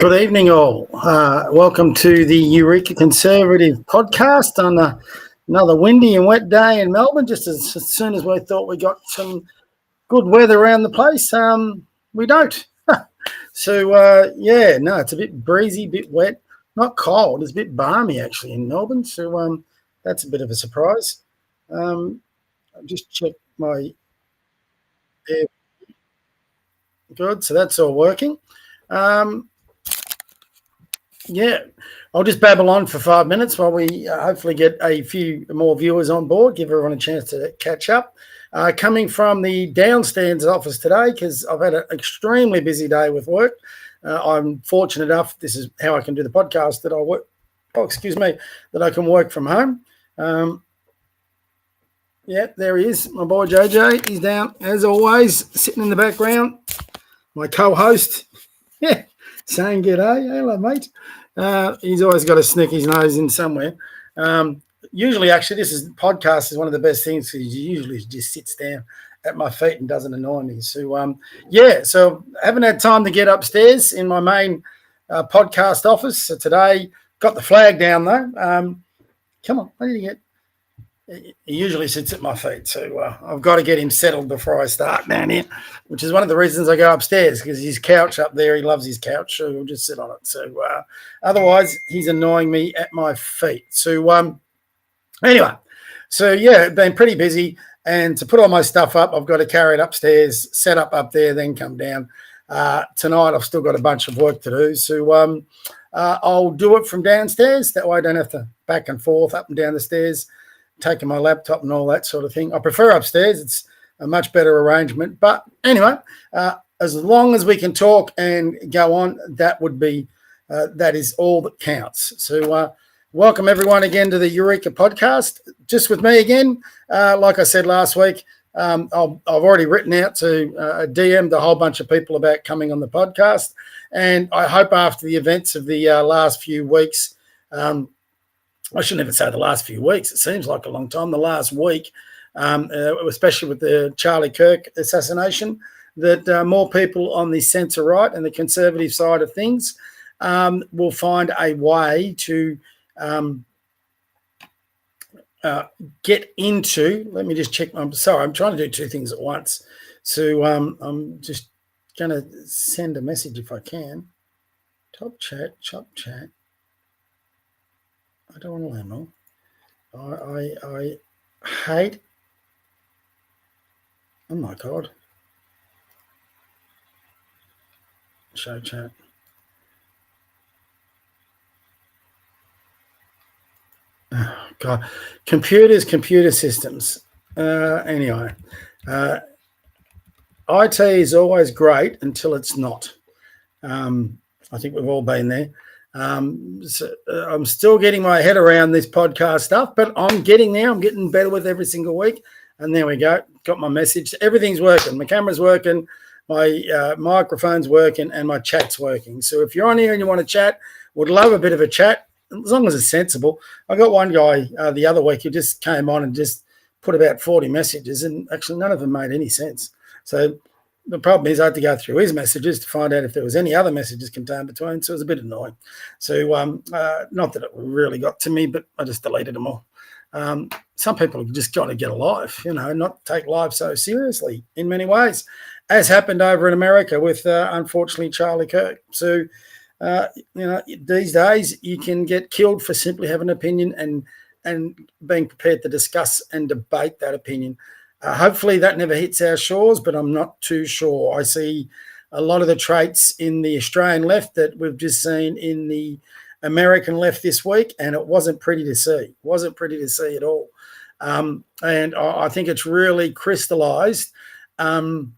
Good evening, all. Welcome to the Eureka Conservative Podcast on another windy and wet day in Melbourne. Just as soon as we thought we got some good weather around the place, we don't. It's a bit breezy, bit wet, not cold. It's a bit balmy actually in Melbourne, so that's a bit of a surprise. I'll just check my air. Good, so that's all working. I'll just babble on for 5 minutes while we hopefully get a few more viewers on board, give everyone a chance to catch up. Coming from the downstairs office today because I've had an extremely busy day with work. I'm fortunate enough, this is how I can do the podcast, that I can work from home. There he is, my boy JJ. He's down, as always, sitting in the background. My co-host, saying g'day. Hello, mate. He's always got to snick his nose in somewhere. Usually, actually, podcast is one of the best things because he usually just sits down at my feet and doesn't annoy me. So haven't had time to get upstairs in my main podcast office. So today, got the flag down though. Come on, where did you get? He usually sits at my feet, so I've got to get him settled before I start down here, which is one of the reasons I go upstairs, because his couch up there, he loves his couch, so he'll just sit on it. So otherwise, he's annoying me at my feet. So been pretty busy, and to put all my stuff up, I've got to carry it upstairs, set up there, then come down. Tonight, I've still got a bunch of work to do, so I'll do it from downstairs. That way I don't have to back and forth up and down the stairs, taking my laptop and all that sort of thing. I prefer upstairs. It's a much better arrangement. But anyway, as long as we can talk and go on, that is all that counts. So welcome everyone again to the Eureka Podcast. Just with me again. Like I said last week, I've already written out to DM'd a whole bunch of people about coming on the podcast. And I hope after the events of the last few weeks, I shouldn't even say the last few weeks. It seems like a long time. The last week, especially with the Charlie Kirk assassination, that more people on the centre right and the conservative side of things will find a way to get into. Let me just check. I'm sorry. I'm trying to do two things at once. So I'm just going to send a message if I can. Top chat. I don't want to learn more. I hate. Oh my God. Show chat. Oh God. Computer systems. Anyway, IT is always great until it's not. I think we've all been there. I'm still getting my head around this podcast stuff, but I'm getting there. I'm getting better with every single week. And there we go. Got my message. Everything's working. My camera's working. My microphone's working, and my chat's working. So if you're on here and you want to chat, would love a bit of a chat, as long as it's sensible. I got one guy the other week who just came on and just put about 40 messages, and actually none of them made any sense. So the problem is I had to go through his messages to find out if there was any other messages contained between, so it was a bit annoying. So not that it really got to me, but I just deleted them all. Some people have just got to get a life, not take life so seriously in many ways, as happened over in America with, unfortunately, Charlie Kirk. So, these days you can get killed for simply having an opinion and being prepared to discuss and debate that opinion. Hopefully that never hits our shores, but I'm not too sure. I see a lot of the traits in the Australian left that we've just seen in the American left this week, and it wasn't pretty to see. It wasn't pretty to see at all. And I think it's really crystallised the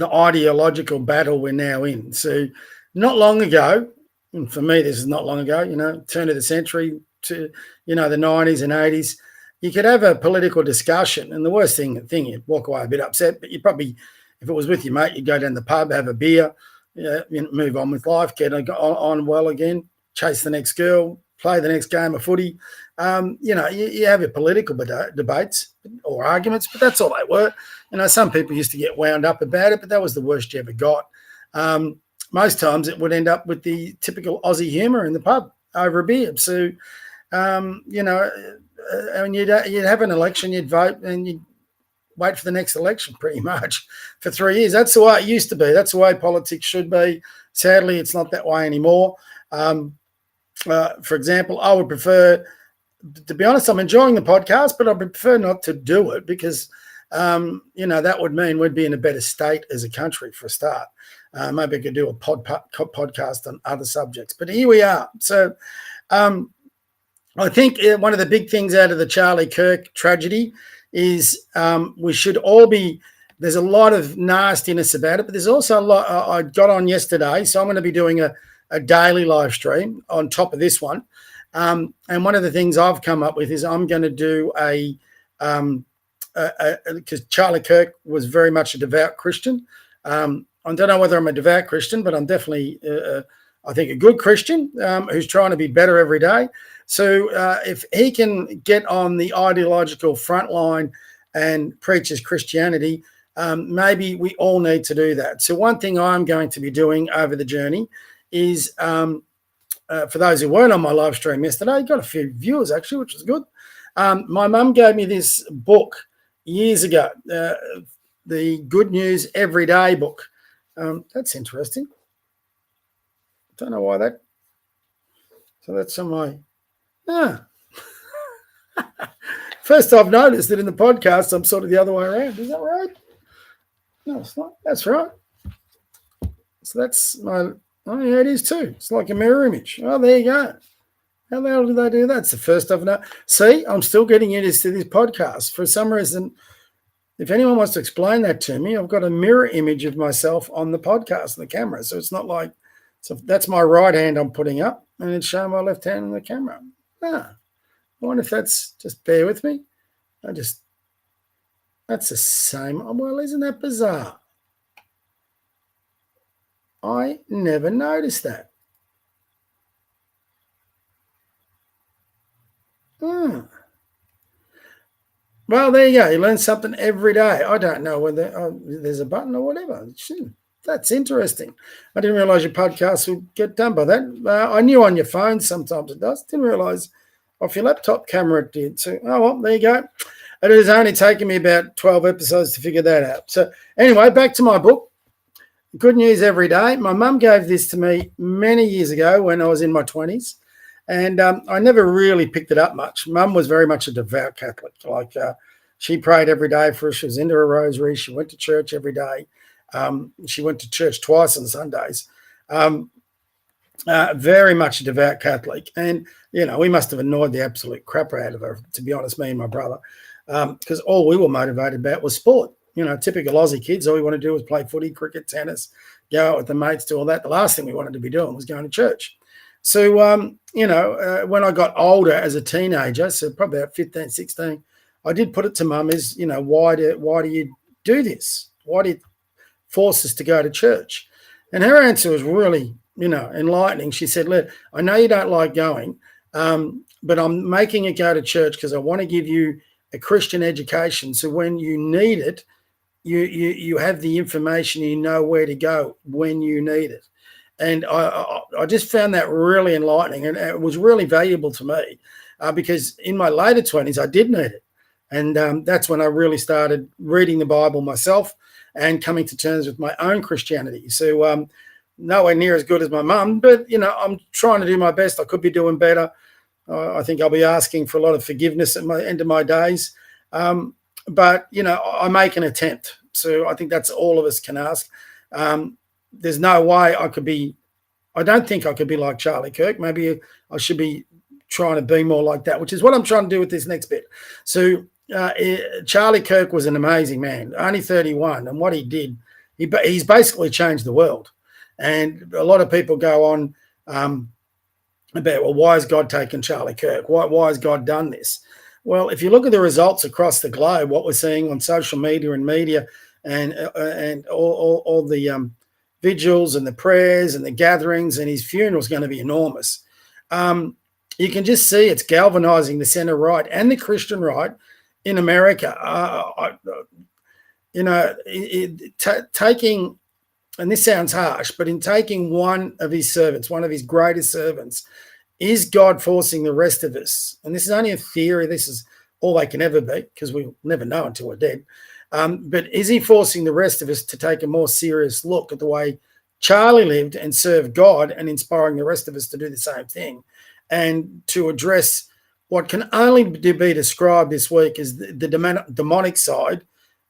ideological battle we're now in. So not long ago, and for me this is not long ago, turn of the century to, the 90s and 80s, you could have a political discussion, and the worst thing, you'd walk away a bit upset, but you probably, if it was with your mate, you'd go down the pub, have a beer, move on with life, get on well again, chase the next girl, play the next game of footy. You have your political debates or arguments, but that's all they were. Some people used to get wound up about it, but that was the worst you ever got. most times it would end up with the typical Aussie humour in the pub over a beer. So, and you'd have an election, you'd vote, and you'd wait for the next election pretty much for 3 years. That's the way it used to be. That's the way politics should be. Sadly, it's not that way anymore. For example, I would prefer, to be honest, I'm enjoying the podcast, but I would prefer not to do it because, that would mean we'd be in a better state as a country for a start. Maybe I could do a podcast on other subjects, but here we are. So I think one of the big things out of the Charlie Kirk tragedy is we should all be, there's a lot of nastiness about it, but there's also a lot. I got on yesterday, so I'm going to be doing a daily live stream on top of this one. And one of the things I've come up with is I'm going to do because Charlie Kirk was very much a devout Christian. I don't know whether I'm a devout Christian, but I'm definitely, I think, a good Christian who's trying to be better every day. So if he can get on the ideological front line and preach his Christianity, maybe we all need to do that. So one thing I'm going to be doing over the journey is, for those who weren't on my live stream yesterday, got a few viewers actually, which was good. My mum gave me this book years ago, the Good News Everyday book. That's interesting. Don't know why that. So that's on my. First, I've noticed that in the podcast, I'm sort of the other way around. Is that right? No, it's not. That's right. So that's my. Oh, yeah, it is too. It's like a mirror image. Oh, there you go. How the hell did they do that? It's the first I've known. See, I'm still getting used to this podcast. For some reason, if anyone wants to explain that to me, I've got a mirror image of myself on the podcast and the camera. So it's not like, so that's my right hand I'm putting up and it's showing my left hand on the camera. I wonder if that's, just bear with me. That's the same. Well, isn't that bizarre? I never noticed that. Well, there you go. You learn something every day. I don't know whether there's a button or whatever. That's interesting. I didn't realize your podcast would get done by that. I knew on your phone sometimes it does. Didn't realize off your laptop camera it did. So, well, there you go. It has only taken me about 12 episodes to figure that out. So anyway, back to my book, Good News Every Day. My mum gave this to me many years ago when I was in my 20s. And I never really picked it up much. Mum was very much a devout Catholic. Like she prayed every day for us. She was into her rosary. She went to church every day. She went to church twice on Sundays. Very much a devout Catholic. And, we must have annoyed the absolute crap out of her, to be honest, me and my brother, because all we were motivated about was sport. Typical Aussie kids, all we want to do was play footy, cricket, tennis, go out with the mates, do all that. The last thing we wanted to be doing was going to church. So, when I got older as a teenager, so probably about 15, 16, I did put it to Mum is, why do you do this? Why do you force us to go to church? And her answer was really, enlightening. She said, look, I know you don't like going, but I'm making it go to church because I want to give you a Christian education. So when you need it, you have the information, you know where to go when you need it. And I just found that really enlightening, and it was really valuable to me because in my later 20s, I did need it. And that's when I really started reading the Bible myself and coming to terms with my own Christianity. So nowhere near as good as my mum, but, I'm trying to do my best. I could be doing better. I think I'll be asking for a lot of forgiveness at my end of my days. But, I make an attempt. So I think that's all of us can ask. There's no way I don't think I could be like Charlie Kirk. Maybe I should be trying to be more like that, which is what I'm trying to do with this next bit. So Charlie Kirk was an amazing man, only 31. And what he did, he's basically changed the world. And a lot of people go on about, well, why has God taken Charlie Kirk? Why has God done this? Well, if you look at the results across the globe, what we're seeing on social media and all the vigils and the prayers and the gatherings, and his funeral is going to be enormous. You can just see it's galvanizing the center right and the Christian right in America. Taking and this sounds harsh, but in taking one of his servants, one of his greatest servants, is God forcing the rest of us? And this is only a theory. This is all they can ever be, because we'll never know until we're dead. But is he forcing the rest of us to take a more serious look at the way Charlie lived and served God, and inspiring the rest of us to do the same thing, and to address what can only be described this week as the demonic side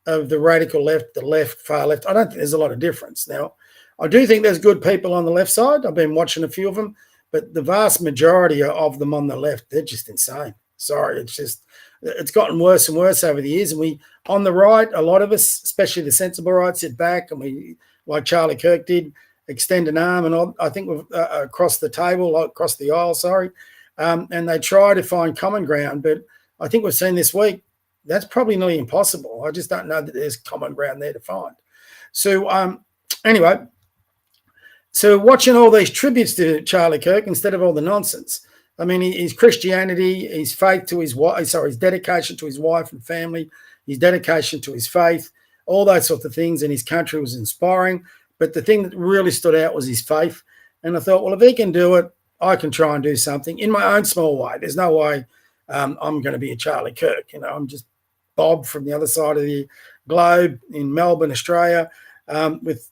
of the radical left, the left, far left? I don't think there's a lot of difference. Now, I do think there's good people on the left side. I've been watching a few of them, but the vast majority of them on the left, they're just insane. Sorry, it's gotten worse and worse over the years. And we, on the right, a lot of us, especially the sensible right, sit back and we, like Charlie Kirk did, extend an arm, and I think we've across the table, across the aisle, and they try to find common ground. But I think we've seen this week, that's probably nearly impossible. I just don't know that there's common ground there to find. So anyway, so watching all these tributes to Charlie Kirk instead of all the nonsense. I mean, his Christianity, his faith to his wife, his dedication to his wife and family, his dedication to his faith, all those sorts of things in his country was inspiring. But the thing that really stood out was his faith. And I thought, well, if he can do it, I can try and do something in my own small way. There's no way I'm going to be a Charlie Kirk. You know, I'm just Bob from the other side of the globe in Melbourne, Australia, with,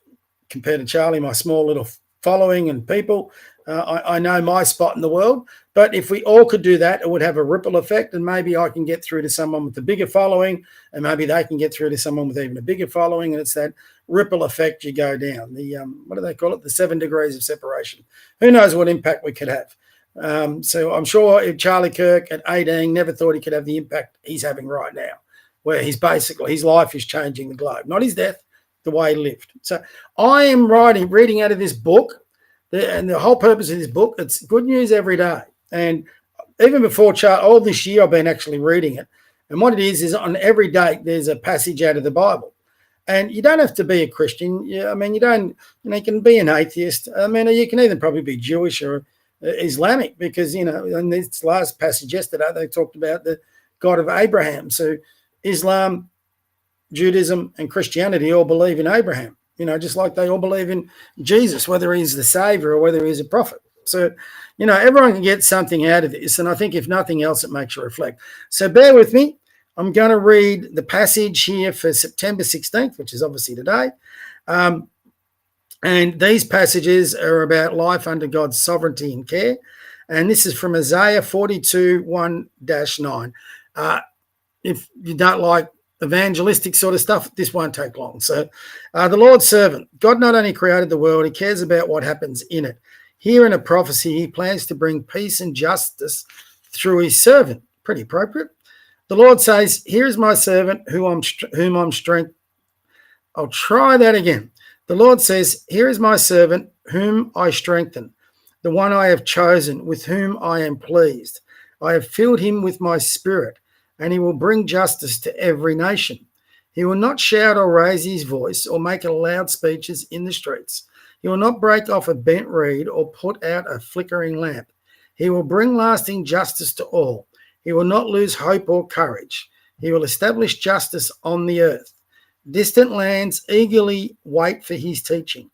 compared to Charlie, my small little following and people. I know my spot in the world, but if we all could do that, it would have a ripple effect, and maybe I can get through to someone with a bigger following, and maybe they can get through to someone with even a bigger following, and it's that ripple effect you go down. The what do they call it? The 7 degrees of separation. Who knows what impact we could have? So I'm sure if Charlie Kirk at 18 never thought he could have the impact he's having right now, where he's basically, his life is changing the globe, not his death, the way he lived. So I am reading out of this book. And the whole purpose of this book, it's good news every day. And even before all this year, I've been actually reading it. And what it is on every date, there's a passage out of the Bible. And you don't have to be a Christian. I mean, you can be an atheist. I mean, you can even probably be Jewish or Islamic, because, in this last passage yesterday, they talked about the God of Abraham. So Islam, Judaism, and Christianity all believe in Abraham. Just like they all believe in Jesus, whether he's the savior or whether he's a prophet. So, everyone can get something out of this. And I think if nothing else, it makes you reflect. So bear with me. I'm going to read the passage here for September 16th, which is obviously today. And these passages are about life under God's sovereignty and care. And this is from Isaiah 42, 1-9. If you don't like evangelistic sort of stuff, this won't take long. So the Lord's servant, God not only created the world, he cares about what happens in it. Here in a prophecy, he plans to bring peace and justice through his servant. Pretty appropriate. The Lord says, here is my servant whom I'm strength. I'll try that again. The Lord says, here is my servant whom I strengthen, the one I have chosen, with whom I am pleased. I have filled him with my spirit, and he will bring justice to every nation. He will not shout or raise his voice or make loud speeches in the streets. He will not break off a bent reed or put out a flickering lamp. He will bring lasting justice to all. He will not lose hope or courage. He will establish justice on the earth. Distant lands eagerly wait for his teaching.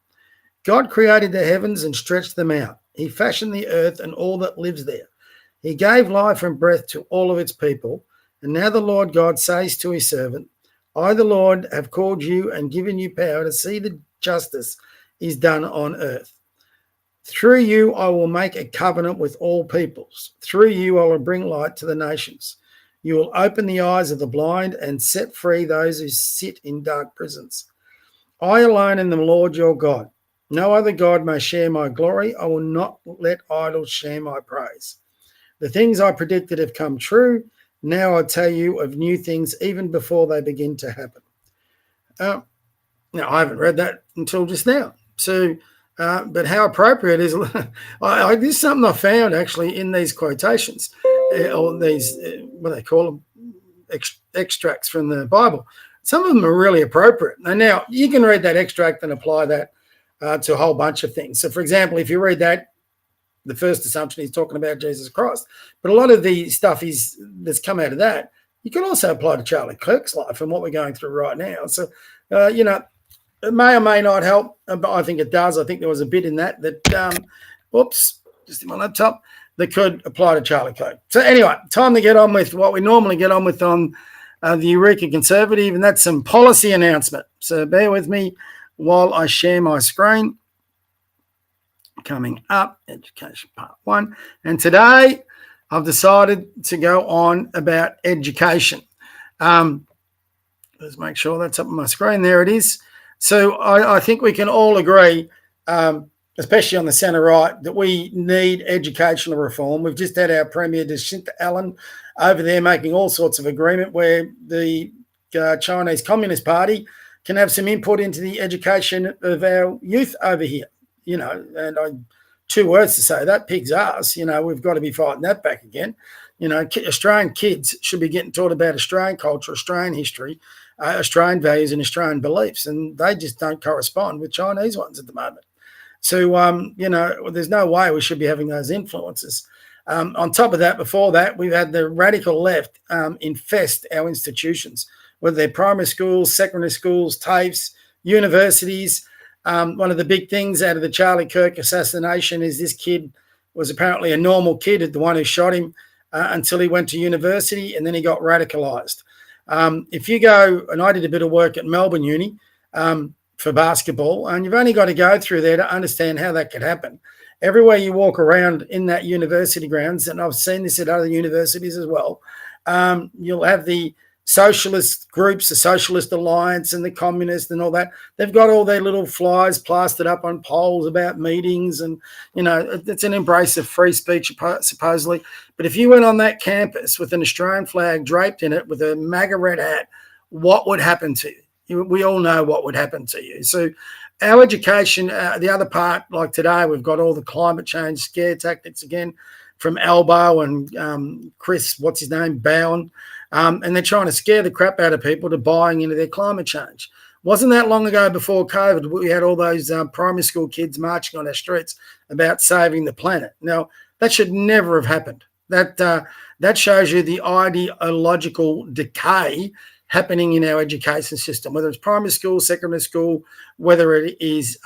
God created the heavens and stretched them out. He fashioned the earth and all that lives there. He gave life and breath to all of its people. And now the Lord God says to his servant, I, the Lord, have called you and given you power to see that justice is done on earth. Through you I will make a covenant with all peoples. Through you I will bring light to the nations. You will open the eyes of the blind and set free those who sit in dark prisons. I alone am the Lord your God. No other God may share my glory. I will not let idols share my praise. The things I predicted have come true. Now I tell you of new things even before they begin to happen. Now, I haven't read that until just now. So, but how appropriate is this is something I found actually in these quotations, or these, what do they call them, extracts from the Bible. Some of them are really appropriate. And now you can read that extract and apply that to a whole bunch of things. So, for example, if you read that, the first assumption he's talking about Jesus Christ. But a lot of the stuff that's come out of that, you can also apply to Charlie Kirk's life and what we're going through right now. So, it may or may not help, but I think it does. I think there was a bit in that whoops, just in my laptop, that could apply to Charlie Kirk. So anyway, time to get on with what we normally get on with on the Eureka Conservative, and that's some policy announcement. So bear with me while I share my screen. Coming up, Education Part 1. And today I've decided to go on about education. Let's make sure that's up on my screen. There it is. So I think we can all agree, especially on the centre right, that we need educational reform. We've just had our Premier Jacinta Allen over there making all sorts of agreement where the Chinese Communist Party can have some input into the education of our youth over here. And 2 words to say that, pig's ass. We've got to be fighting that back again. Australian kids should be getting taught about Australian culture, Australian history, Australian values and Australian beliefs, and they just don't correspond with Chinese ones at the moment. So, there's no way we should be having those influences. On top of that, before that, we've had the radical left infest our institutions, whether they're primary schools, secondary schools, TAFEs, universities. One of the big things out of the Charlie Kirk assassination is this kid was apparently a normal kid, the one who shot him, until he went to university, and then he got radicalised. If you go, and I did a bit of work at Melbourne Uni for basketball, and you've only got to go through there to understand how that could happen. Everywhere you walk around in that university grounds, and I've seen this at other universities as well, you'll have the socialist groups, the Socialist Alliance and the Communists and all that. They've got all their little flyers plastered up on poles about meetings, and, it's an embrace of free speech, supposedly. But if you went on that campus with an Australian flag draped in it with a MAGA red hat, what would happen to you? We all know what would happen to you. So our education, the other part, like today, we've got all the climate change scare tactics again from Albo and Chris, what's his name, Bowen. And they're trying to scare the crap out of people to buying into their climate change. Wasn't that long ago before COVID, we had all those primary school kids marching on our streets about saving the planet. Now, that should never have happened. That shows you the ideological decay happening in our education system, whether it's primary school, secondary school, whether it is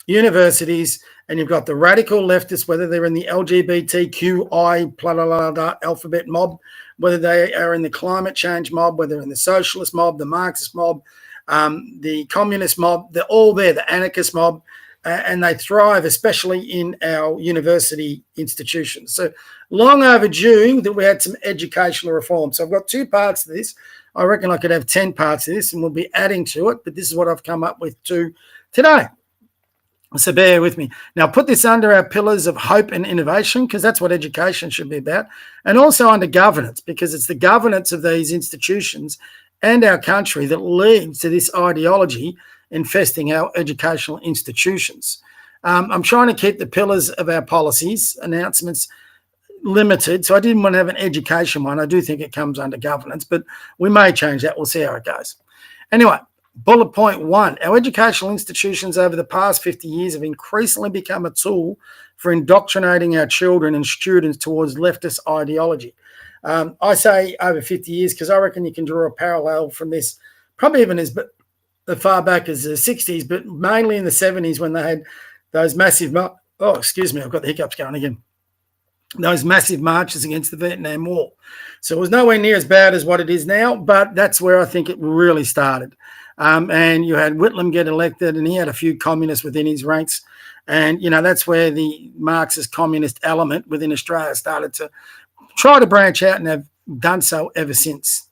universities, and you've got the radical leftists, whether they're in the LGBTQI blah, blah, blah, blah, alphabet mob, whether they are in the climate change mob, whether they're in the socialist mob, the Marxist mob, the communist mob, they're all there, the anarchist mob, and they thrive, especially in our university institutions. So long overdue that we had some educational reform. So I've got 2 parts to this. I reckon I could have 10 parts of this, and we'll be adding to it, but this is what I've come up with today. So bear with me. Now, put this under our pillars of hope and innovation, because that's what education should be about, and also under governance, because it's the governance of these institutions and our country that leads to this ideology infesting our educational institutions. I'm trying to keep the pillars of our policies, announcements, limited, so I didn't want to have an education one. I do think it comes under governance, but we may change that. We'll see how it goes. Anyway, bullet point 1, our educational institutions over the past 50 years have increasingly become a tool for indoctrinating our children and students towards leftist ideology. I say over 50 years because I reckon you can draw a parallel from this, probably even as far back as the 60s, but mainly in the 70s when they had those massive, I've got the hiccups going again, those massive marches against the Vietnam War. So it was nowhere near as bad as what it is now, but that's where I think it really started. And you had Whitlam get elected, and he had a few communists within his ranks. And, that's where the Marxist communist element within Australia started to try to branch out, and have done so ever since.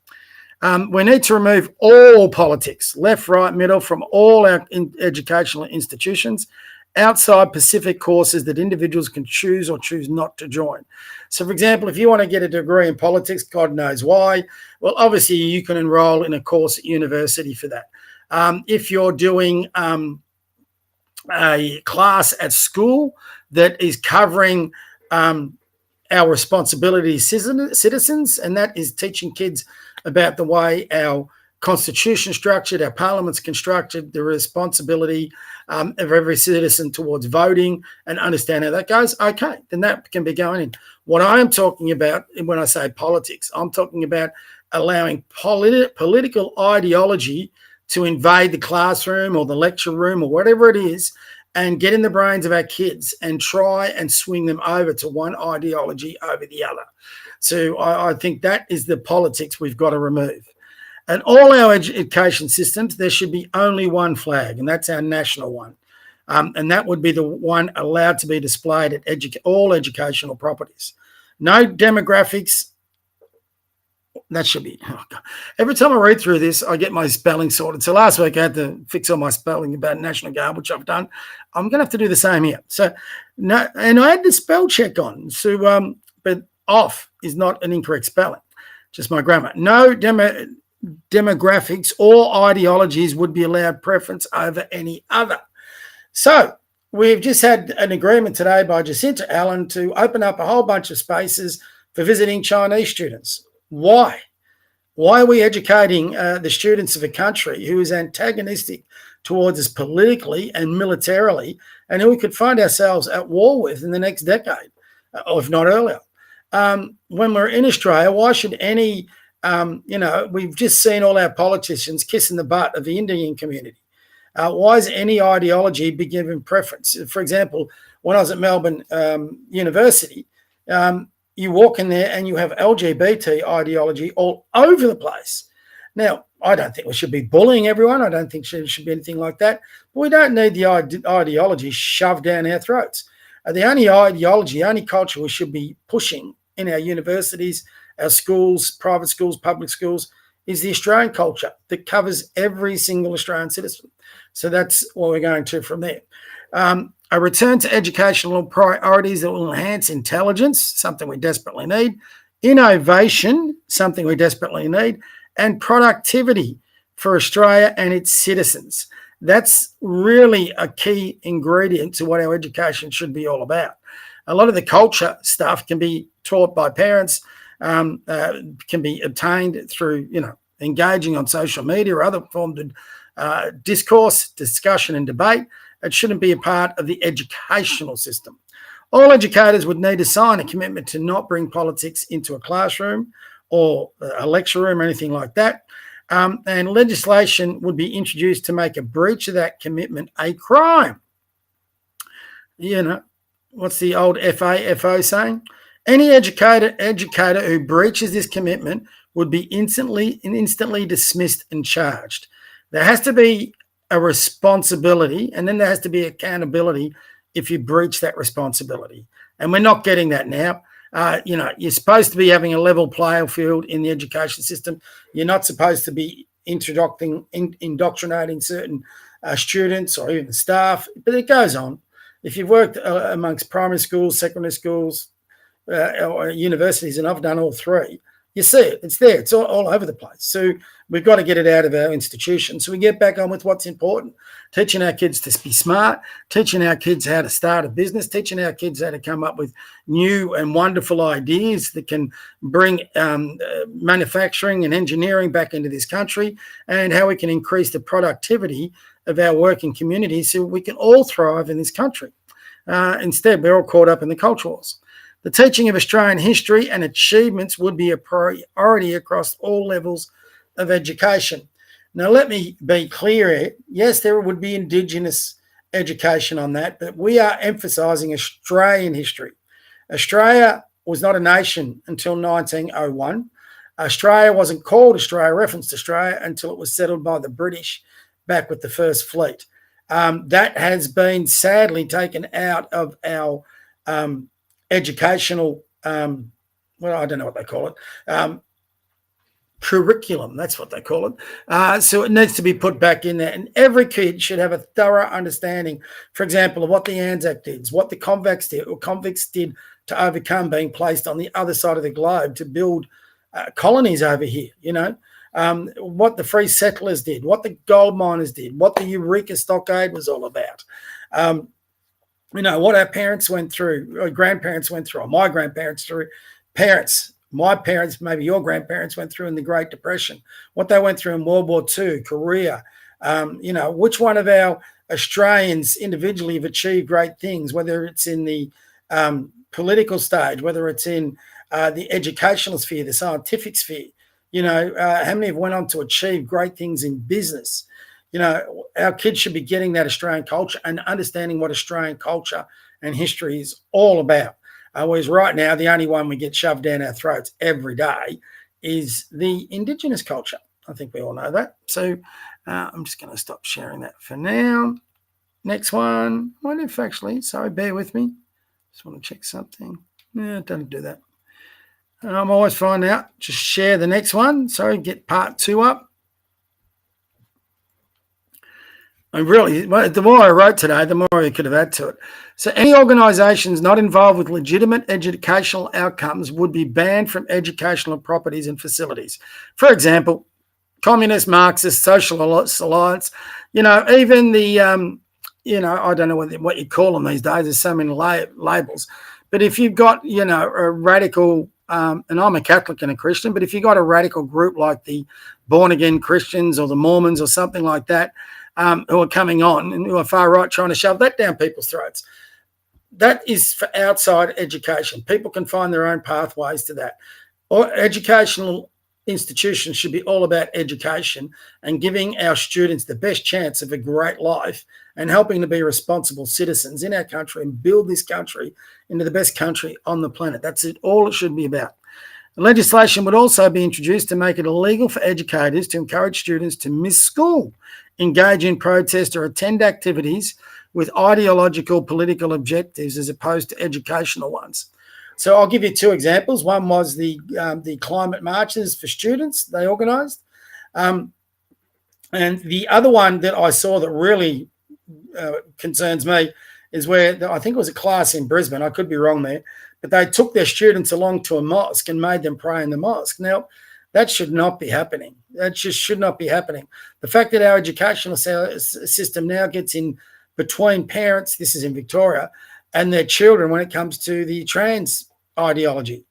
We need to remove all politics, left, right, middle, from all our educational institutions, outside specific courses that individuals can choose or choose not to join. So, for example, if you want to get a degree in politics, God knows why, well, obviously you can enroll in a course at university for that. If you're doing a class at school that is covering our responsibility as citizens, and that is teaching kids about the way our constitution structured, our parliament's constructed, the responsibility of every citizen towards voting, and understand how that goes, okay, then that can be going in. What I am talking about when I say politics, I'm talking about allowing political ideology to invade the classroom or the lecture room or whatever it is and get in the brains of our kids and try and swing them over to one ideology over the other. So I think that is the politics we've got to remove. And all our education systems, there should be only one flag, and that's our national one. And that would be the one allowed to be displayed at all educational properties. No demographics. That should be. Oh God. Every time I read through this, I get my spelling sorted. So last week I had to fix all my spelling about National Guard, which I've done. I'm going to have to do the same here. So no, and I had the spell check on. So but off is not an incorrect spelling, just my grammar. No demographics or ideologies would be allowed preference over any other. So we've just had an agreement today by Jacinta Allen to open up a whole bunch of spaces for visiting Chinese students. Why? Why are we educating the students of a country who is antagonistic towards us politically and militarily, and who we could find ourselves at war with in the next decade, or if not earlier? When we're in Australia, why should any, we've just seen all our politicians kissing the butt of the Indian community. Why is any ideology be given preference? For example, when I was at Melbourne University, you walk in there and you have LGBT ideology all over the place. Now, I don't think we should be bullying everyone. I don't think there should be anything like that. But we don't need the ideology shoved down our throats. The only ideology, only culture we should be pushing in our universities, our schools, private schools, public schools, is the Australian culture that covers every single Australian citizen. So that's what we're going to from there. A return to educational priorities that will enhance intelligence, something we desperately need, innovation, something we desperately need, and productivity for Australia and its citizens. That's really a key ingredient to what our education should be all about. A lot of the culture stuff can be taught by parents, can be obtained through, engaging on social media or other forms of discourse, discussion, and debate. It shouldn't be a part of the educational system. All educators would need to sign a commitment to not bring politics into a classroom or a lecture room or anything like that. And legislation would be introduced to make a breach of that commitment a crime. What's the old FO saying? Any educator who breaches this commitment would be instantly dismissed and charged. There has to be a responsibility, and then there has to be accountability if you breach that responsibility. And we're not getting that now. You're supposed to be having a level playing field in the education system. You're not supposed to be indoctrinating certain students or even staff, but it goes on. If you've worked amongst primary schools, secondary schools, or universities, and I've done all three, you see it. It's there. It's all over the place. So we've got to get it out of our institutions. So we get back on with what's important. Teaching our kids to be smart, teaching our kids how to start a business, teaching our kids how to come up with new and wonderful ideas that can bring manufacturing and engineering back into this country, and how we can increase the productivity of our working community so we can all thrive in this country. Instead, we're all caught up in the culture wars. The teaching of Australian history and achievements would be a priority across all levels of education. Now, let me be clear here. Yes, there would be Indigenous education on that, but we are emphasising Australian history. Australia was not a nation until 1901. Australia wasn't called Australia, referenced Australia, until it was settled by the British back with the First Fleet. That has been sadly taken out of our educational, I don't know what they call it, curriculum, that's what they call it. So it needs to be put back in there. And every kid should have a thorough understanding, for example, of what the Anzac did, what the convicts did to overcome being placed on the other side of the globe to build colonies over here, what the free settlers did, what the gold miners did, what the Eureka Stockade was all about. What our parents went through, or grandparents went through, or my grandparents through, my parents, maybe your grandparents went through in the Great Depression, what they went through in World War II, Korea, which one of our Australians individually have achieved great things, whether it's in the political stage, whether it's in the educational sphere, the scientific sphere. How many have went on to achieve great things in business? Our kids should be getting that Australian culture and understanding what Australian culture and history is all about. Whereas right now, the only one we get shoved down our throats every day is the Indigenous culture. I think we all know that. So I'm just going to stop sharing that for now. Next one. What if actually, sorry, bear with me. Just want to check something. Yeah, don't do that. I'm always finding out. Just share the next one. Sorry, get part 2 up. The more I wrote today, the more I could have added to it. So any organisations not involved with legitimate educational outcomes would be banned from educational properties and facilities. For example, Communist, Marxist, Social Alliance, even the, I don't know what you call them these days. There's so many labels. But if you've got, a radical, and I'm a Catholic and a Christian, but if you've got a radical group like the born-again Christians or the Mormons or something like that, who are coming on and who are far right trying to shove that down people's throats. That is for outside education. People can find their own pathways to that. Or educational institutions should be all about education and giving our students the best chance of a great life and helping to be responsible citizens in our country and build this country into the best country on the planet. That's it. All it should be about. Legislation would also be introduced to make it illegal for educators to encourage students to miss school, engage in protest or attend activities with ideological political objectives as opposed to educational ones. So I'll give you 2 examples. One was the climate marches for students they organised. And the other one that I saw that really concerns me is where I think it was a class in Brisbane. I could be wrong there. But they took their students along to a mosque and made them pray in the mosque. Now, that should not be happening. That just should not be happening. The fact that our educational system now gets in between parents, this is in Victoria, and their children when it comes to the trans ideology,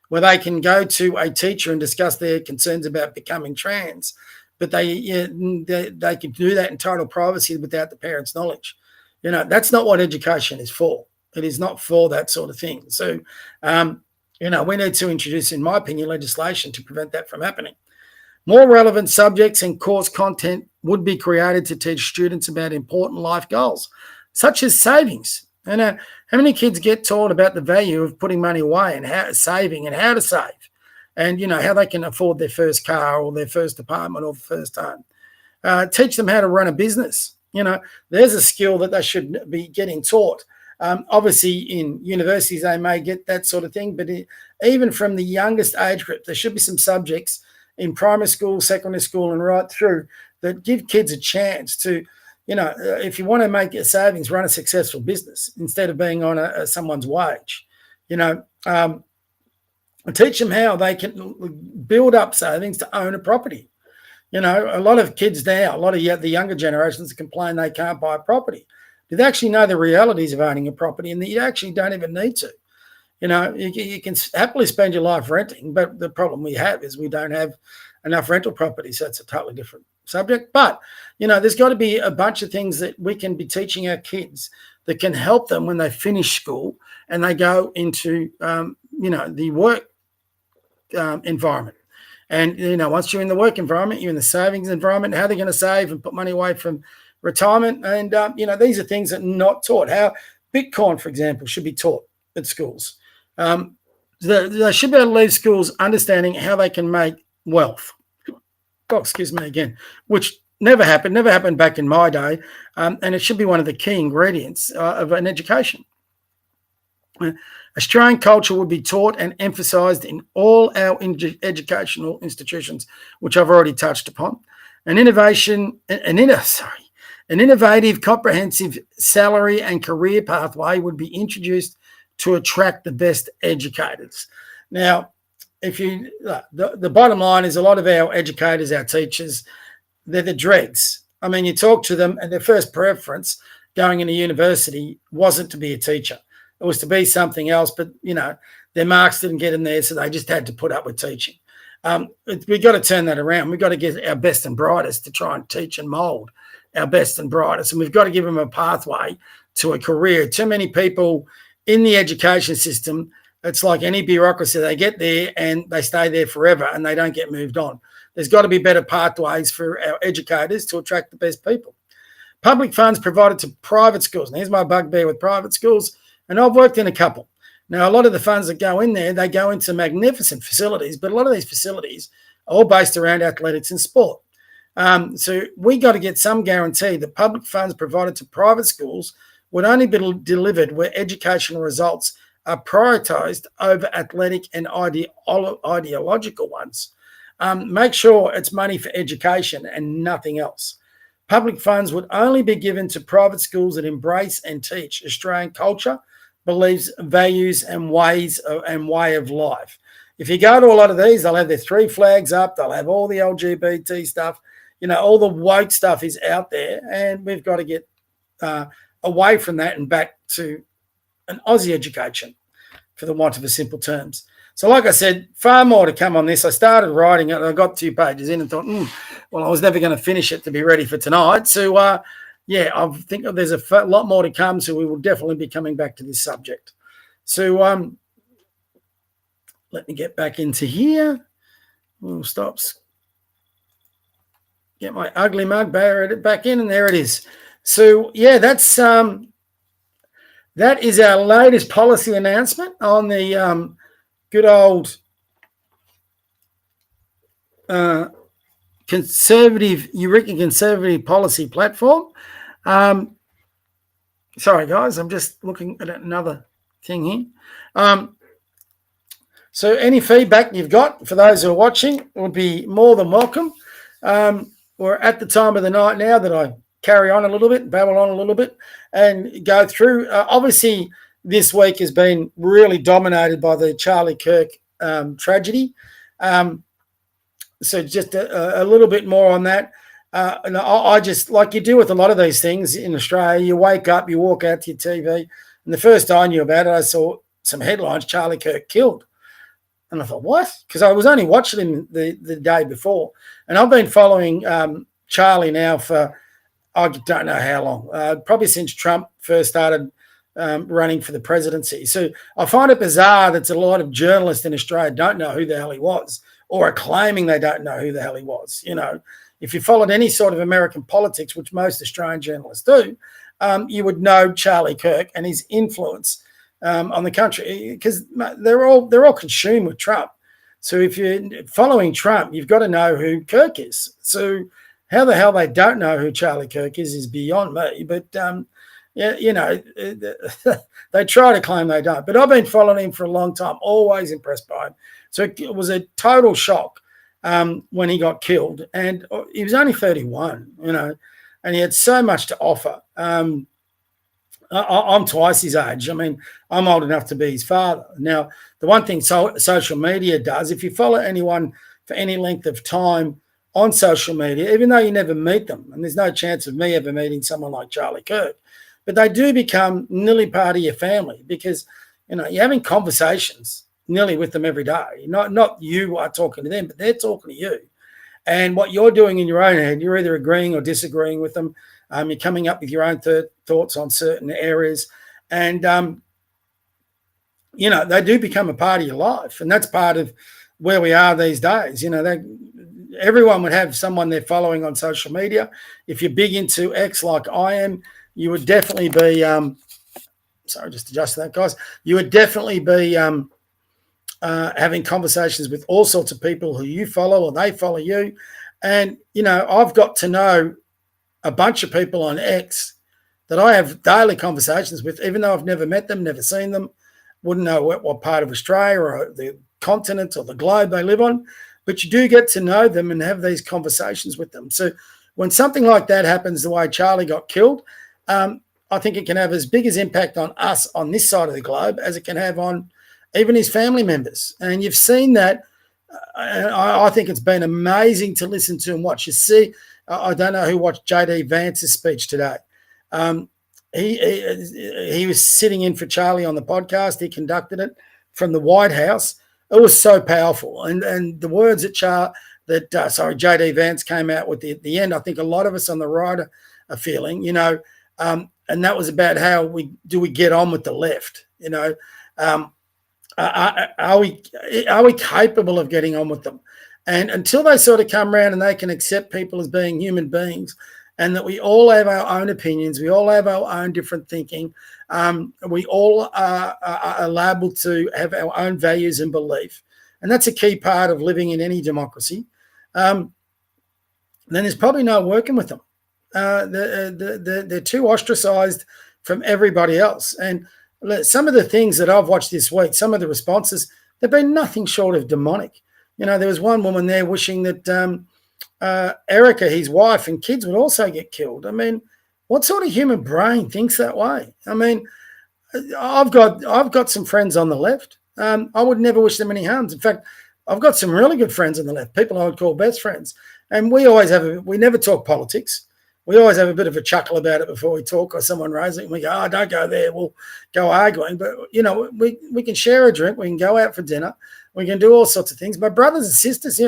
where they can go to a teacher and discuss their concerns about becoming trans, but they can do that in total privacy without the parents' knowledge. That's not what education is for. It is not for that sort of thing. So, we need to introduce, in my opinion, legislation to prevent that from happening. More relevant subjects and course content would be created to teach students about important life goals, such as savings. How many kids get taught about the value of putting money away and how saving and how to save, and how they can afford their first car or their first apartment or first home. Teach them how to run a business. There's a skill that they should be getting taught. Obviously, in universities, they may get that sort of thing, but even from the youngest age group, there should be some subjects in primary school, secondary school, and right through that give kids a chance to, if you want to make your savings, run a successful business instead of being on someone's wage. Teach them how they can build up savings to own a property. A lot of kids now, a lot of the younger generations complain they can't buy a property. Do they actually know the realities of owning a property and that you actually don't even need to? You can happily spend your life renting, but the problem we have is we don't have enough rental properties. So it's a totally different subject. But, there's got to be a bunch of things that we can be teaching our kids that can help them when they finish school and they go into, the work environment. And, once you're in the work environment, you're in the savings environment, how they're going to save and put money away from retirement. And, these are things that are not taught. How Bitcoin, for example, should be taught at schools. They should be able to leave schools understanding how they can make wealth. Oh, excuse me again, which never happened back in my day. And it should be one of the key ingredients of an education. Australian culture would be taught and emphasised in all our educational institutions, which I've already touched upon. An innovative, comprehensive salary and career pathway would be introduced to attract the best educators. Now, the bottom line is a lot of our educators, our teachers, they're the dregs. I mean, you talk to them and their first preference going into university wasn't to be a teacher. It was to be something else, but, their marks didn't get in there, so they just had to put up with teaching. We've got to turn that around. We've got to get our best and brightest to try and teach and mould our best and brightest, and we've got to give them a pathway to a career. Too many people in the education system It's like any bureaucracy. They get there and they stay there forever and they don't get moved on. There's got to be better pathways for our educators to attract the best people. Public funds provided to private schools. And here's my bugbear with private schools, and I've worked in a couple. Now, a lot of the funds that go in there, they go into magnificent facilities, but a lot of these facilities are all based around athletics and sport. So we got to get some guarantee that public funds provided to private schools would only be delivered where educational results are prioritised over athletic and ideological ones. Make sure it's money for education and nothing else. Public funds would only be given to private schools that embrace and teach Australian culture, beliefs, values, and way of life. If you go to a lot of these, they'll have their 3 flags up. They'll have all the LGBT stuff. All the woke stuff is out there, and we've got to get away from that and back to an Aussie education, for the want of a simple terms. So like I said, far more to come on this. I started writing it. I got 2 pages in and thought, well, I was never going to finish it to be ready for tonight. So, I think there's a lot more to come. So we will definitely be coming back to this subject. So let me get back into here. We'll stop. Get my ugly mug back in, and there it is. So, that is our latest policy announcement on the good old Eureka Conservative Policy Platform. Sorry, guys, I'm just looking at another thing here. So any feedback you've got for those who are watching would be more than welcome. We're at the time of the night now that I carry on a little bit, babble on a little bit, and go through. Obviously, this week has been really dominated by the Charlie Kirk tragedy. So just a little bit more on that. And I just, like you do with a lot of these things in Australia, you wake up, you walk out to your TV, and the first I knew about it, I saw some headlines, Charlie Kirk killed. And I thought, what? Because I was only watching him the day before. And I've been following Charlie now for, I don't know how long, probably since Trump first started running for the presidency. So I find it bizarre that a lot of journalists in Australia don't know who the hell he was, or are claiming they don't know who the hell he was. If you followed any sort of American politics, which most Australian journalists do, you would know Charlie Kirk and his influence on the country, because they're all consumed with Trump. So if you're following Trump, you've got to know who Kirk is. So how the hell they don't know who Charlie Kirk is beyond me. But they try to claim they don't. But I've been following him for a long time, always impressed by him. So it was a total shock when he got killed, and he was only 31, and he had so much to offer. I'm twice his age. I mean, I'm old enough to be his father. Now, the one thing social media does, if you follow anyone for any length of time on social media, even though you never meet them, and there's no chance of me ever meeting someone like Charlie Kirk, but they do become nearly part of your family, because, you're having conversations nearly with them every day. Not you are talking to them, but they're talking to you. And what you're doing in your own head, you're either agreeing or disagreeing with them. You're coming up with your own thoughts on certain areas. And, they do become a part of your life. And that's part of where we are these days. Everyone would have someone they're following on social media. If you're big into X like I am, you would definitely be sorry, just adjust that, guys. You would definitely be having conversations with all sorts of people who you follow or they follow you. And, I've got to know a bunch of people on X that I have daily conversations with, even though I've never met them, never seen them, wouldn't know what part of Australia or the continent or the globe they live on, but you do get to know them and have these conversations with them. So when something like that happens, the way Charlie got killed, I think it can have as big as impact on us on this side of the globe as it can have on even his family members. And you've seen that. I think it's been amazing to listen to and watch. You see, I don't know who watched JD Vance's speech today. He was sitting in for Charlie on the podcast. He conducted it from the White House. It was so powerful. And the words that JD Vance came out with at the end, I think a lot of us on the right are feeling, and that was about how we get on with the left. Are we capable of getting on with them? And until they sort of come around and they can accept people as being human beings, and that we all have our own opinions, we all have our own different thinking, we all are liable to have our own values and belief, and that's a key part of living in any democracy. Then there's probably no working with them. They're too ostracized from everybody else. And some of the things that I've watched this week, some of the responses, they've been nothing short of demonic. There was one woman there wishing that Erica, his wife, and kids would also get killed. I mean, what sort of human brain thinks that way? I mean, I've got some friends on the left. I would never wish them any harms. In fact, I've got some really good friends on the left, people I would call best friends. And we never talk politics. We always have a bit of a chuckle about it before we talk, or someone raises it and we go, oh, don't go there, we'll go arguing. But, we can share a drink, we can go out for dinner, we can do all sorts of things. My brothers and sisters,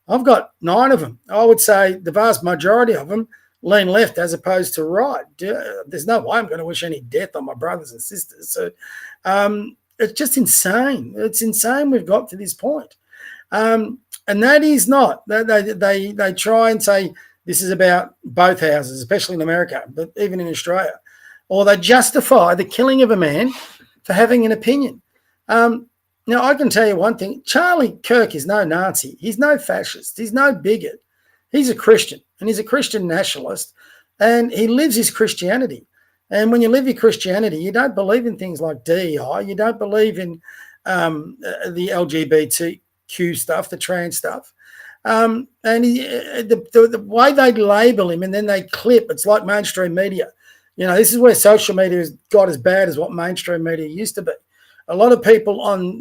I've got 9 of them. I would say the vast majority of them lean left as opposed to right. There's no way I'm going to wish any death on my brothers and sisters. So it's just insane. It's insane we've got to this point. And that is not. They try and say, this is about both houses, especially in America, but even in Australia. Or they justify the killing of a man for having an opinion. Now, I can tell you one thing. Charlie Kirk is no Nazi. He's no fascist. He's no bigot. He's a Christian, and he's a Christian nationalist, and he lives his Christianity. And when you live your Christianity, you don't believe in things like DEI. You don't believe in the LGBTQ stuff, the trans stuff. And the way they label him and then they clip, it's like mainstream media. This is where social media has got as bad as what mainstream media used to be. A lot of people on,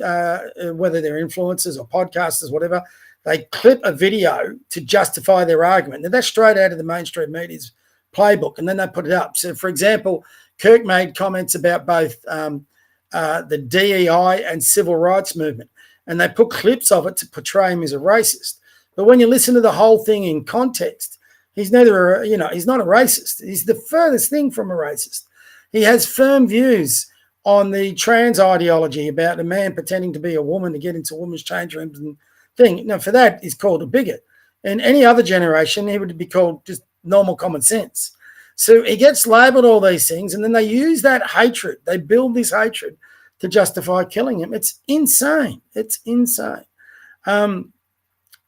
whether they're influencers or podcasters, whatever, they clip a video to justify their argument. Now, that's straight out of the mainstream media's playbook, and then they put it up. So, for example, Kirk made comments about both the DEI and civil rights movement, and they put clips of it to portray him as a racist. But when you listen to the whole thing in context, he's not a racist. He's the furthest thing from a racist. He has firm views on the trans ideology about a man pretending to be a woman to get into women's change rooms and thing. Now, for that, he's called a bigot. In any other generation, he would be called just normal common sense. So he gets labelled all these things, and then they use that hatred. They build this hatred to justify killing him. It's insane. It's insane. All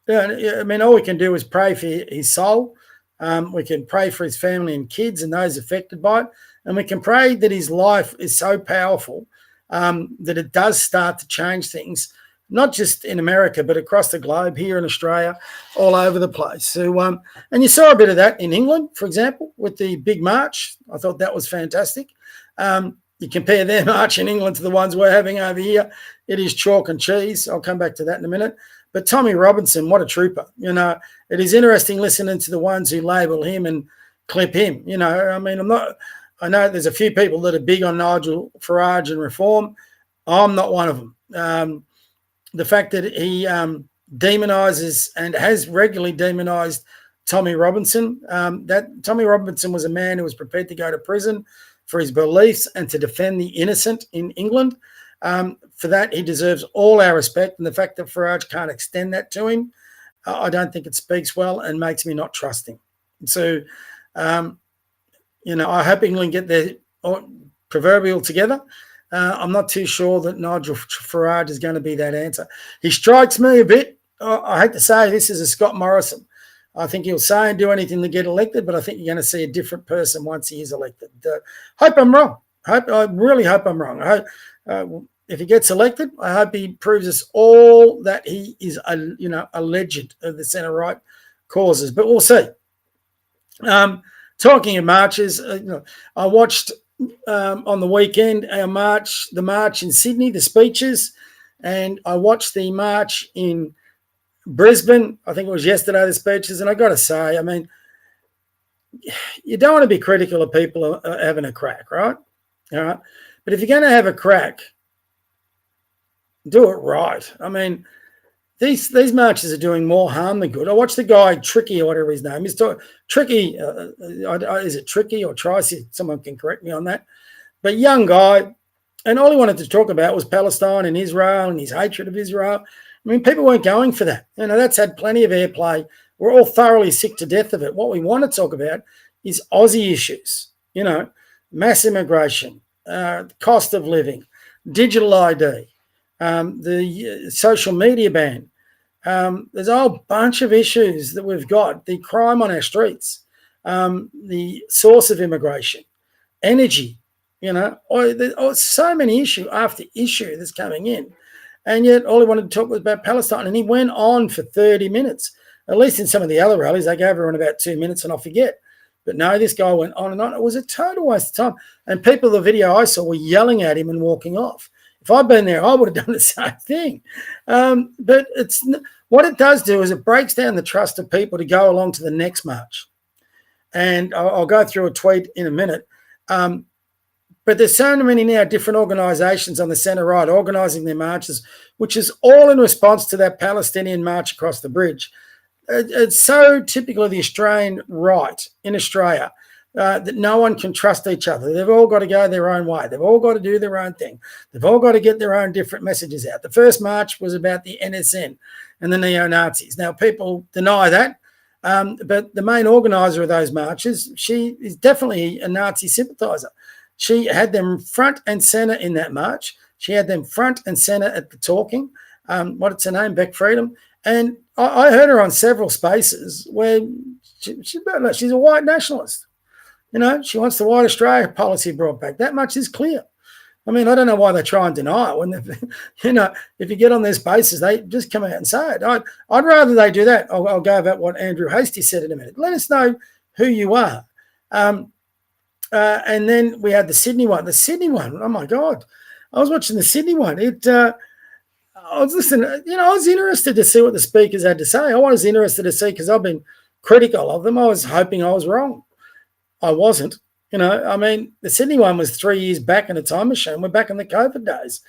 we can do is pray for his soul. We can pray for his family and kids and those affected by it. And we can pray that his life is so powerful that it does start to change things, not just in America, but across the globe, here in Australia, all over the place. So, and you saw a bit of that in England, for example, with the big march. I thought that was fantastic. You compare their march in England to the ones we're having over here, it is chalk and cheese. I'll come back to that in a minute. But Tommy Robinson, what a trooper. It is interesting listening to the ones who label him and clip him. I know there's a few people that are big on Nigel Farage and reform. I'm not one of them. The fact that he demonises and has regularly demonised Tommy Robinson, that Tommy Robinson was a man who was prepared to go to prison for his beliefs and to defend the innocent in England. For that, he deserves all our respect. And the fact that Farage can't extend that to him, I don't think it speaks well and makes me not trust him. So, I hope England get their proverbial together. I'm not too sure that Nigel Farage is going to be that answer. He strikes me a bit. I hate to say this is a Scott Morrison. I think he'll say and do anything to get elected, but I think you're going to see a different person once he is elected. Hope I'm wrong. I really hope I'm wrong. I hope, if he gets elected, I hope he proves us all that he is a legend of the centre-right causes. But we'll see. Talking of marches, I watched on the weekend the march in Sydney, the speeches, and I watched the march in Brisbane. I think it was yesterday, the speeches, and I got to say, you don't want to be critical of people having a crack, right? All right, but if you're going to have a crack, do it right. These marches are doing more harm than good. I watched the guy Tricky or whatever his name is. Tricky, is it Tricky or Tricy? Someone can correct me on that. But young guy, And all he wanted to talk about was Palestine and Israel and his hatred of Israel. I mean, people weren't going for that. That's had plenty of airplay. We're all thoroughly sick to death of it. What we want to talk about is Aussie issues, mass immigration, cost of living, digital ID, the social media ban. There's a whole bunch of issues that we've got. The crime on our streets, the source of immigration, energy, so many issue after issue that's coming in. And yet all he wanted to talk was about Palestine. And he went on for 30 minutes. At least in some of the other rallies, they gave everyone about 2 minutes and I forget. But no, this guy went on and on. It was a total waste of time. And people, the video I saw, were yelling at him and walking off. If I'd been there, I would have done the same thing. But what it does do is it breaks down the trust of people to go along to the next march. And I'll go through a tweet in a minute. But there's so many now different organisations on the centre-right organising their marches, which is all in response to that Palestinian march across the bridge. It's so typical of the Australian right in Australia that no one can trust each other. They've all got to go their own way. They've all got to do their own thing. They've all got to get their own different messages out. The first march was about the NSN and the neo-Nazis. Now, people deny that, but the main organiser of those marches, she is definitely a Nazi sympathiser. She had them front and centre in that march. She had them front and centre at the talking. What's her name? Beck Freedom. And I heard her on several spaces where she's a white nationalist. She wants the white Australia policy brought back. That much is clear. I mean, I don't know why they try and deny it when, if you get on their spaces, they just come out and say it. I'd rather they do that. I'll go about what Andrew Hastie said in a minute. Let us know who you are. And then we had the Sydney one. The Sydney one, oh my God. I was watching the Sydney one. I was listening, I was interested to see what the speakers had to say. I was interested to see because I've been critical of them. I was hoping I was wrong. I wasn't. The Sydney one was 3 years back in a time machine. We're back in the COVID days.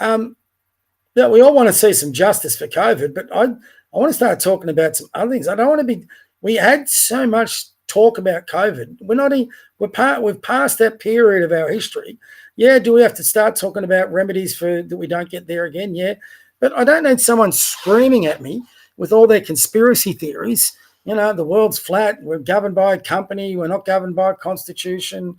Yeah, we all want to see some justice for COVID, but I want to start talking about some other things. I don't want to be. We had so much talk about COVID. We've passed that period of our history. Yeah, do we have to start talking about remedies for that we don't get there again? Yeah, but I don't need someone screaming at me with all their conspiracy theories. The world's flat. We're governed by a company. We're not governed by a constitution.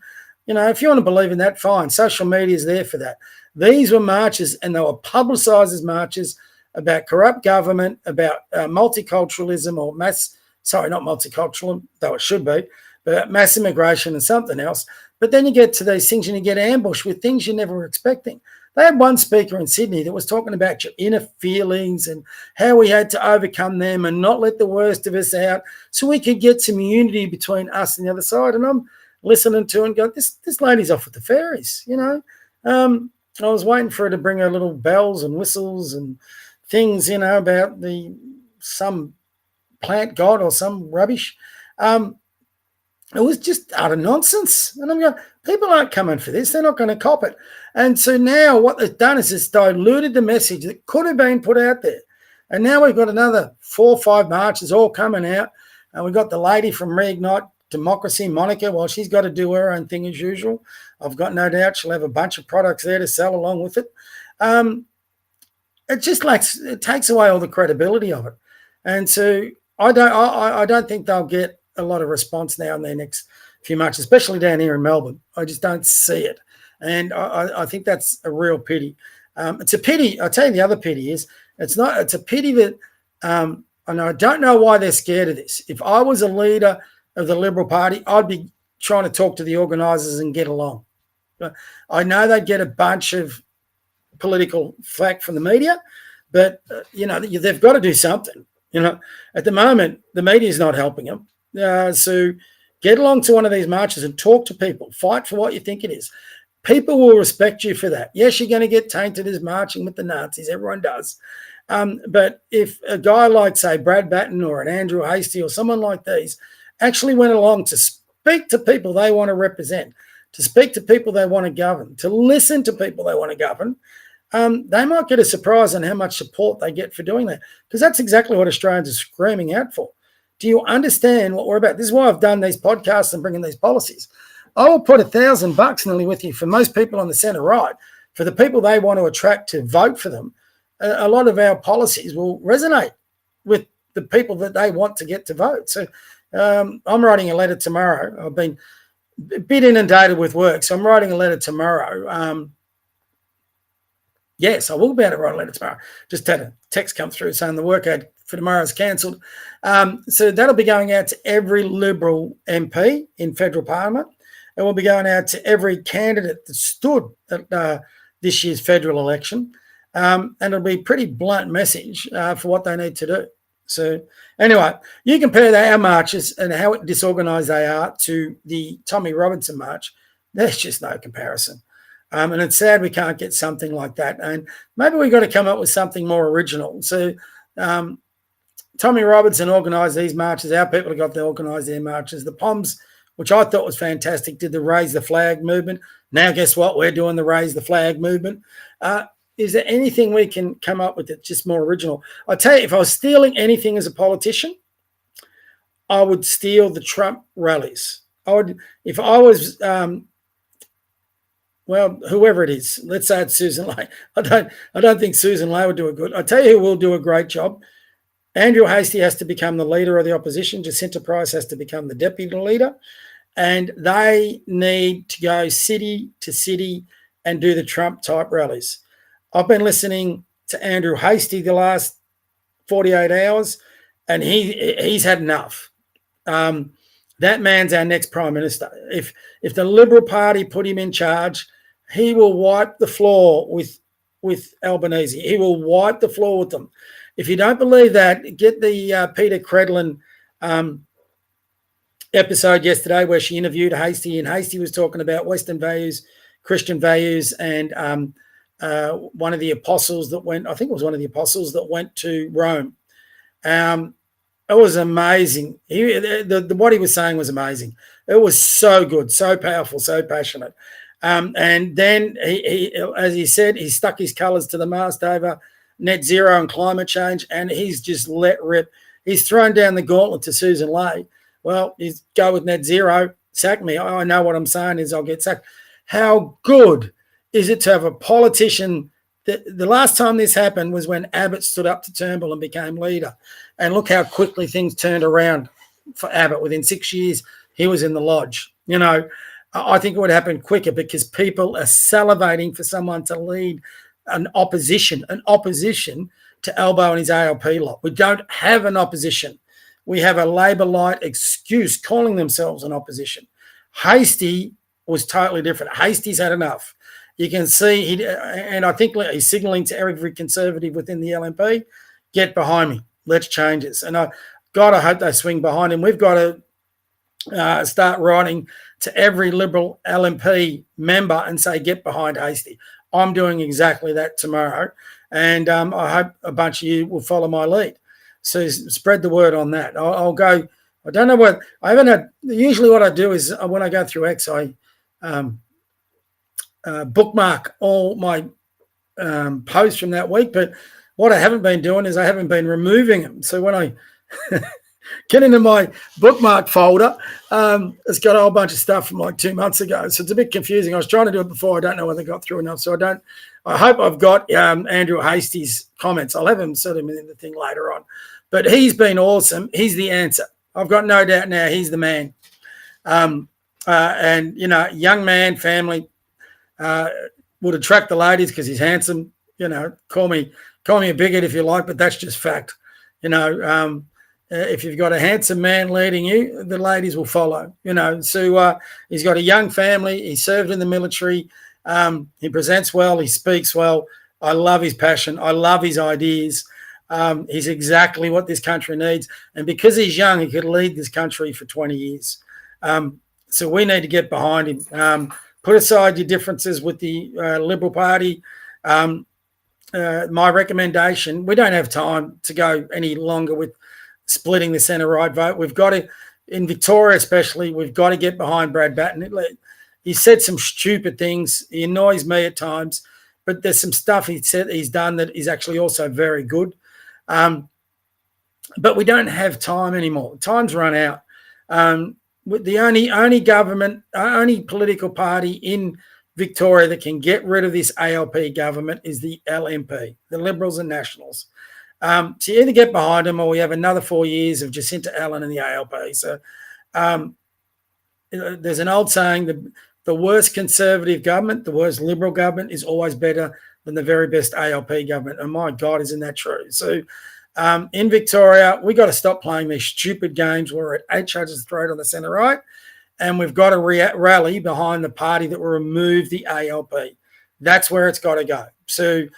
If you want to believe in that, fine. Social media is there for that. These were marches, and they were publicised as marches about corrupt government, about multiculturalism or not multicultural, though it should be, but mass immigration and something else. But then you get to these things and you get ambushed with things you never were expecting. They had one speaker in Sydney that was talking about your inner feelings and how we had to overcome them and not let the worst of us out so we could get some unity between us and the other side. And I'm listening to and go, this lady's off with the fairies, I was waiting for her to bring her little bells and whistles and things, about some plant god or some rubbish. It was just utter nonsense. And I'm going, people aren't coming for this. They're not going to cop it. And so now what they've done is it's diluted the message that could have been put out there. And now we've got another 4 or 5 marches all coming out. And we've got the lady from Reignite Democracy, Monica. Well, she's got to do her own thing as usual. I've got no doubt she'll have a bunch of products there to sell along with it. It takes away all the credibility of it. And so I don't think they'll get a lot of response now in their next few months, especially down here in Melbourne. I just don't see it. And I think that's a real pity. It's a pity. I'll tell you the other pity is it's a pity that and I don't know why they're scared of this. If I was a leader of the Liberal Party, I'd be trying to talk to the organisers and get along. But I know they'd get a bunch of political flack from the media, but, they've got to do something. At the moment, the media is not helping them. So get along to one of these marches and talk to people. Fight for what you think it is. People will respect you for that. Yes, you're going to get tainted as marching with the Nazis. Everyone does. But if a guy like, say, Brad Batten or an Andrew Hastie or someone like these actually went along to speak to people they want to represent, to speak to people they want to govern, to listen to people they want to govern, they might get a surprise on how much support they get for doing that, because that's exactly what Australians are screaming out for. Do you understand what we're about? This is why I've done these podcasts and bringing these policies. I will put $1,000 nearly with you for most people on the centre right for the people they want to attract to vote for them, a lot of our policies will resonate with the people that they want to get to vote. So I'm writing a letter tomorrow. I've been a bit inundated with work, so I'm writing a letter tomorrow. Yes, I will be able to write a letter tomorrow. Just had a text come through saying the workout for tomorrow is cancelled. So that'll be going out to every Liberal MP in federal parliament. It will be going out to every candidate that stood at this year's federal election. And it'll be a pretty blunt message for what they need to do. So anyway, you compare our marches and how disorganised they are to the Tommy Robinson march. There's just no comparison. And it's sad we can't get something like that. And maybe we've got to come up with something more original. So Tommy Robinson organised these marches. Our people have got to organise their marches. The POMs, which I thought was fantastic, did the Raise the Flag movement. Now guess what? We're doing the Raise the Flag movement. Is there anything we can come up with that's just more original? I tell you, if I was stealing anything as a politician, I would steal the Trump rallies. I would, if I was, whoever it is, let's say it's Susan Ley. I don't think Susan Ley would do a good. I tell you who will do a great job. Andrew Hastie has to become the leader of the opposition. Jacinta Price has to become the deputy leader, and they need to go city to city and do the Trump type rallies. I've been listening to Andrew Hastie the last 48 hours, and he's had enough. That man's our next prime minister. If the Liberal Party put him in charge, he will wipe the floor with Albanese. He will wipe the floor with them. If you don't believe that, get the Peter Credlin episode yesterday where she interviewed Hastie, and Hastie was talking about Western values, Christian values, and one of the apostles that went, I think it was one of the apostles that went to Rome. It was amazing. What he was saying was amazing. It was so good, so powerful, so passionate. And then, he, as he said, he stuck his colours to the mast over net zero and climate change, and he's just let rip. He's thrown down the gauntlet to Susan Ley. Well, he's go with net zero, sack me. I know what I'm saying is I'll get sacked. How good is it to have a politician? The last time this happened was when Abbott stood up to Turnbull and became leader. And look how quickly things turned around for Abbott. Within 6 years, he was in the lodge. You know, I think it would happen quicker because people are salivating for someone to lead an opposition to Albo and his ALP lot. We don't have an opposition. We have a Labor-light excuse calling themselves an opposition. Hastie was totally different. Hastie's had enough. You can see, and I think he's signalling to every Conservative within the LNP, get behind me. Let's change this. And I hope they swing behind him. We've got to start writing to every Liberal LNP member and say, get behind Hastie. I'm doing exactly that tomorrow. And I hope a bunch of you will follow my lead. So spread the word on that. I'll go. I don't know what I haven't had. Usually what I do is when I go through X, I bookmark all my posts from that week. But what I haven't been doing is I haven't been removing them. So when I get into my bookmark folder, it's got a whole bunch of stuff from like 2 months ago. So it's a bit confusing. I was trying to do it before. I don't know whether I got through enough. So I hope I've got Andrew Hastie's comments. I'll have him sort of in the thing later on. But he's been awesome. He's the answer. I've got no doubt now he's the man. And, you know, young man, family, would attract the ladies because he's handsome. You know, call me a bigot if you like, but that's just fact. You know, if you've got a handsome man leading you, the ladies will follow. You know, so he's got a young family. He served in the military. He presents well. He speaks well. I love his passion. I love his ideas. He's exactly what this country needs. And because he's young, he could lead this country for 20 years. So we need to get behind him. Put aside your differences with the Liberal Party. My recommendation, we don't have time to go any longer with splitting the centre-right vote. We've got to, in Victoria especially, we've got to get behind Brad Batten. He said some stupid things. He annoys me at times, but there's some stuff he's done that is actually also very good. But we don't have time anymore. Time's run out. The only government, only political party in Victoria that can get rid of this ALP government is the LNP, the Liberals and Nationals. So you either get behind them or we have another 4 years of Jacinta Allen and the ALP. So there's an old saying, the worst Conservative government, the worst Liberal government is always better than the very best ALP government. And my God, isn't that true? So in Victoria, we got to stop playing these stupid games where we're at 8 judges' throat on the centre right, and we've got to rally behind the party that will remove the ALP. That's where it's got to go. So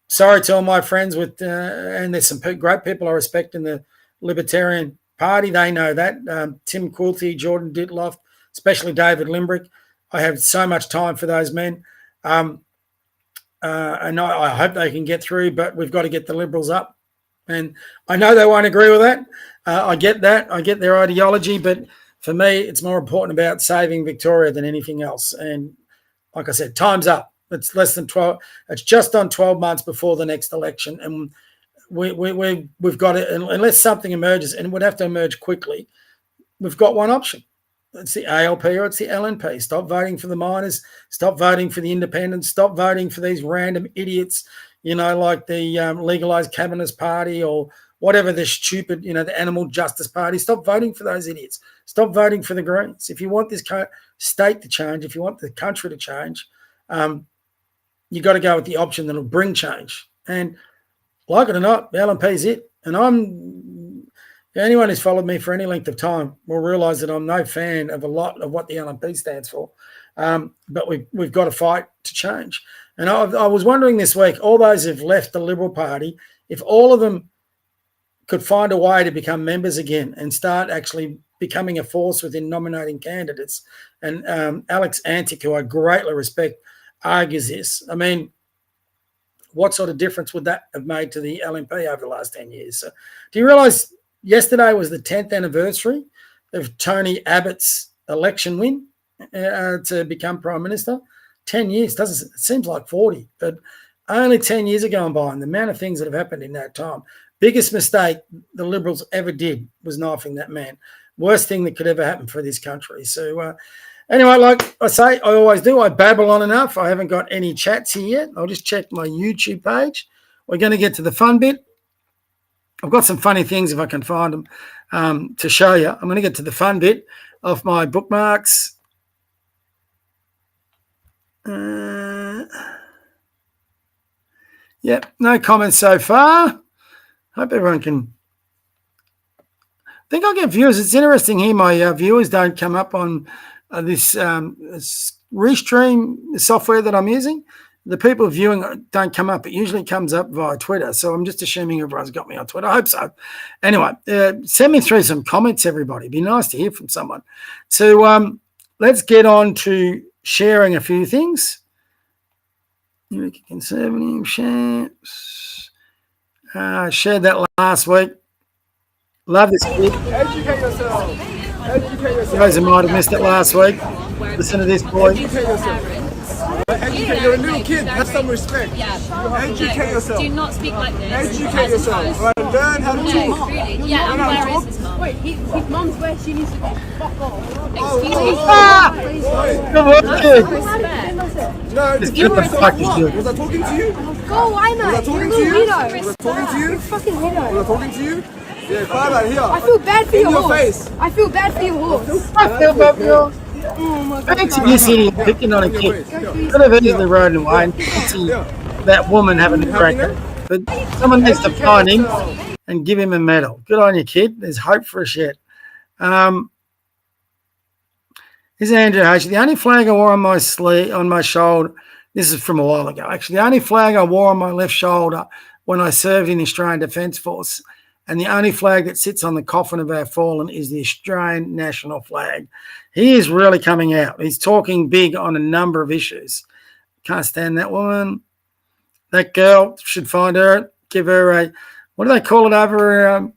sorry to all my friends and there's some great people I respect in the Libertarian Party. They know that. Tim Quilty, Jordan Ditloff, especially David Limbrick. I have so much time for those men. And I hope they can get through, but we've got to get the Liberals up. And I know they won't agree with that. I get that. I get their ideology, but for me, it's more important about saving Victoria than anything else. And like I said, time's up. It's less than 12. It's just on 12 months before the next election. And we've got it, unless something emerges, and it would have to emerge quickly, we've got one option. It's the ALP or it's the LNP. Stop voting for the miners. Stop voting for the independents. Stop voting for these random idiots, like the legalised cabinets party or whatever the stupid, the animal justice party. Stop voting for those idiots. Stop voting for the Greens. If you want this state to change, if you want the country to change, you got to go with the option that will bring change. And like it or not, the LNP is it. And anyone who's followed me for any length of time will realise that I'm no fan of a lot of what the LNP stands for. But we've got to fight to change. And I was wondering this week, all those who've left the Liberal Party, if all of them could find a way to become members again and start actually becoming a force within nominating candidates. And Alex Antic, who I greatly respect, argues this. I mean, what sort of difference would that have made to the LNP over the last 10 years? So, do you realise yesterday was the 10th anniversary of Tony Abbott's election win to become Prime Minister? 10 years, it seems like 40, but only 10 years ago and by, and the amount of things that have happened in that time. Biggest mistake the Liberals ever did was knifing that man. Worst thing that could ever happen for this country. So anyway, like I say, I always do. I babble on enough. I haven't got any chats here yet. I'll just check my YouTube page. We're going to get to the fun bit. I've got some funny things if I can find them to show you. I'm going to get to the fun bit of my bookmarks. Yep, no comments so far. Hope everyone can. I think I'll get viewers. It's interesting here. My viewers don't come up on this Restream software that I'm using. The people viewing don't come up. It usually comes up via Twitter. So I'm just assuming everyone's got me on Twitter. I hope so. Anyway, send me through some comments, everybody. It'd be nice to hear from someone. So let's get on to sharing a few things. Eureka Conservative shared that last week. Love this kid. Educate yourself. Educate yourself. Those who might have missed it last week, listen to this boy. Educate yourself. Educate. You're a little kid. Have some respect. Yeah. Educate yourself. Do not speak like this. Educate yourself. Right, learn how to talk. Really. Yeah, and where is his mum? Wait, his mum's where she needs to be. Fuck off. Excuse me? Good work, kid. Respect. No, Just you get the fuck what? you do. Was I talking to you? Go, I know. Was I talking You're to a you? little weirdo. Was I talking to you? You're a fucking weirdo. Was I talking to you? Yeah, cry about here. I feel bad for In your your horse. face. I feel bad for your horse. I feel bad for you. Oh my god. Fancy this idiot picking on a kid. Could have easily rode away and fancy that woman having a cracker. But someone needs to find him and give him a medal. Good on you, kid. There's hope for a shit. This is Andrew H. The only flag I wore on my sleeve, on my shoulder, this is from a while ago, actually. The only flag I wore on my left shoulder when I served in the Australian Defence Force, and the only flag that sits on the coffin of our fallen is the Australian national flag. He is really coming out. He's talking big on a number of issues. Can't stand that woman. That girl, should find her, give her a, what do they call it over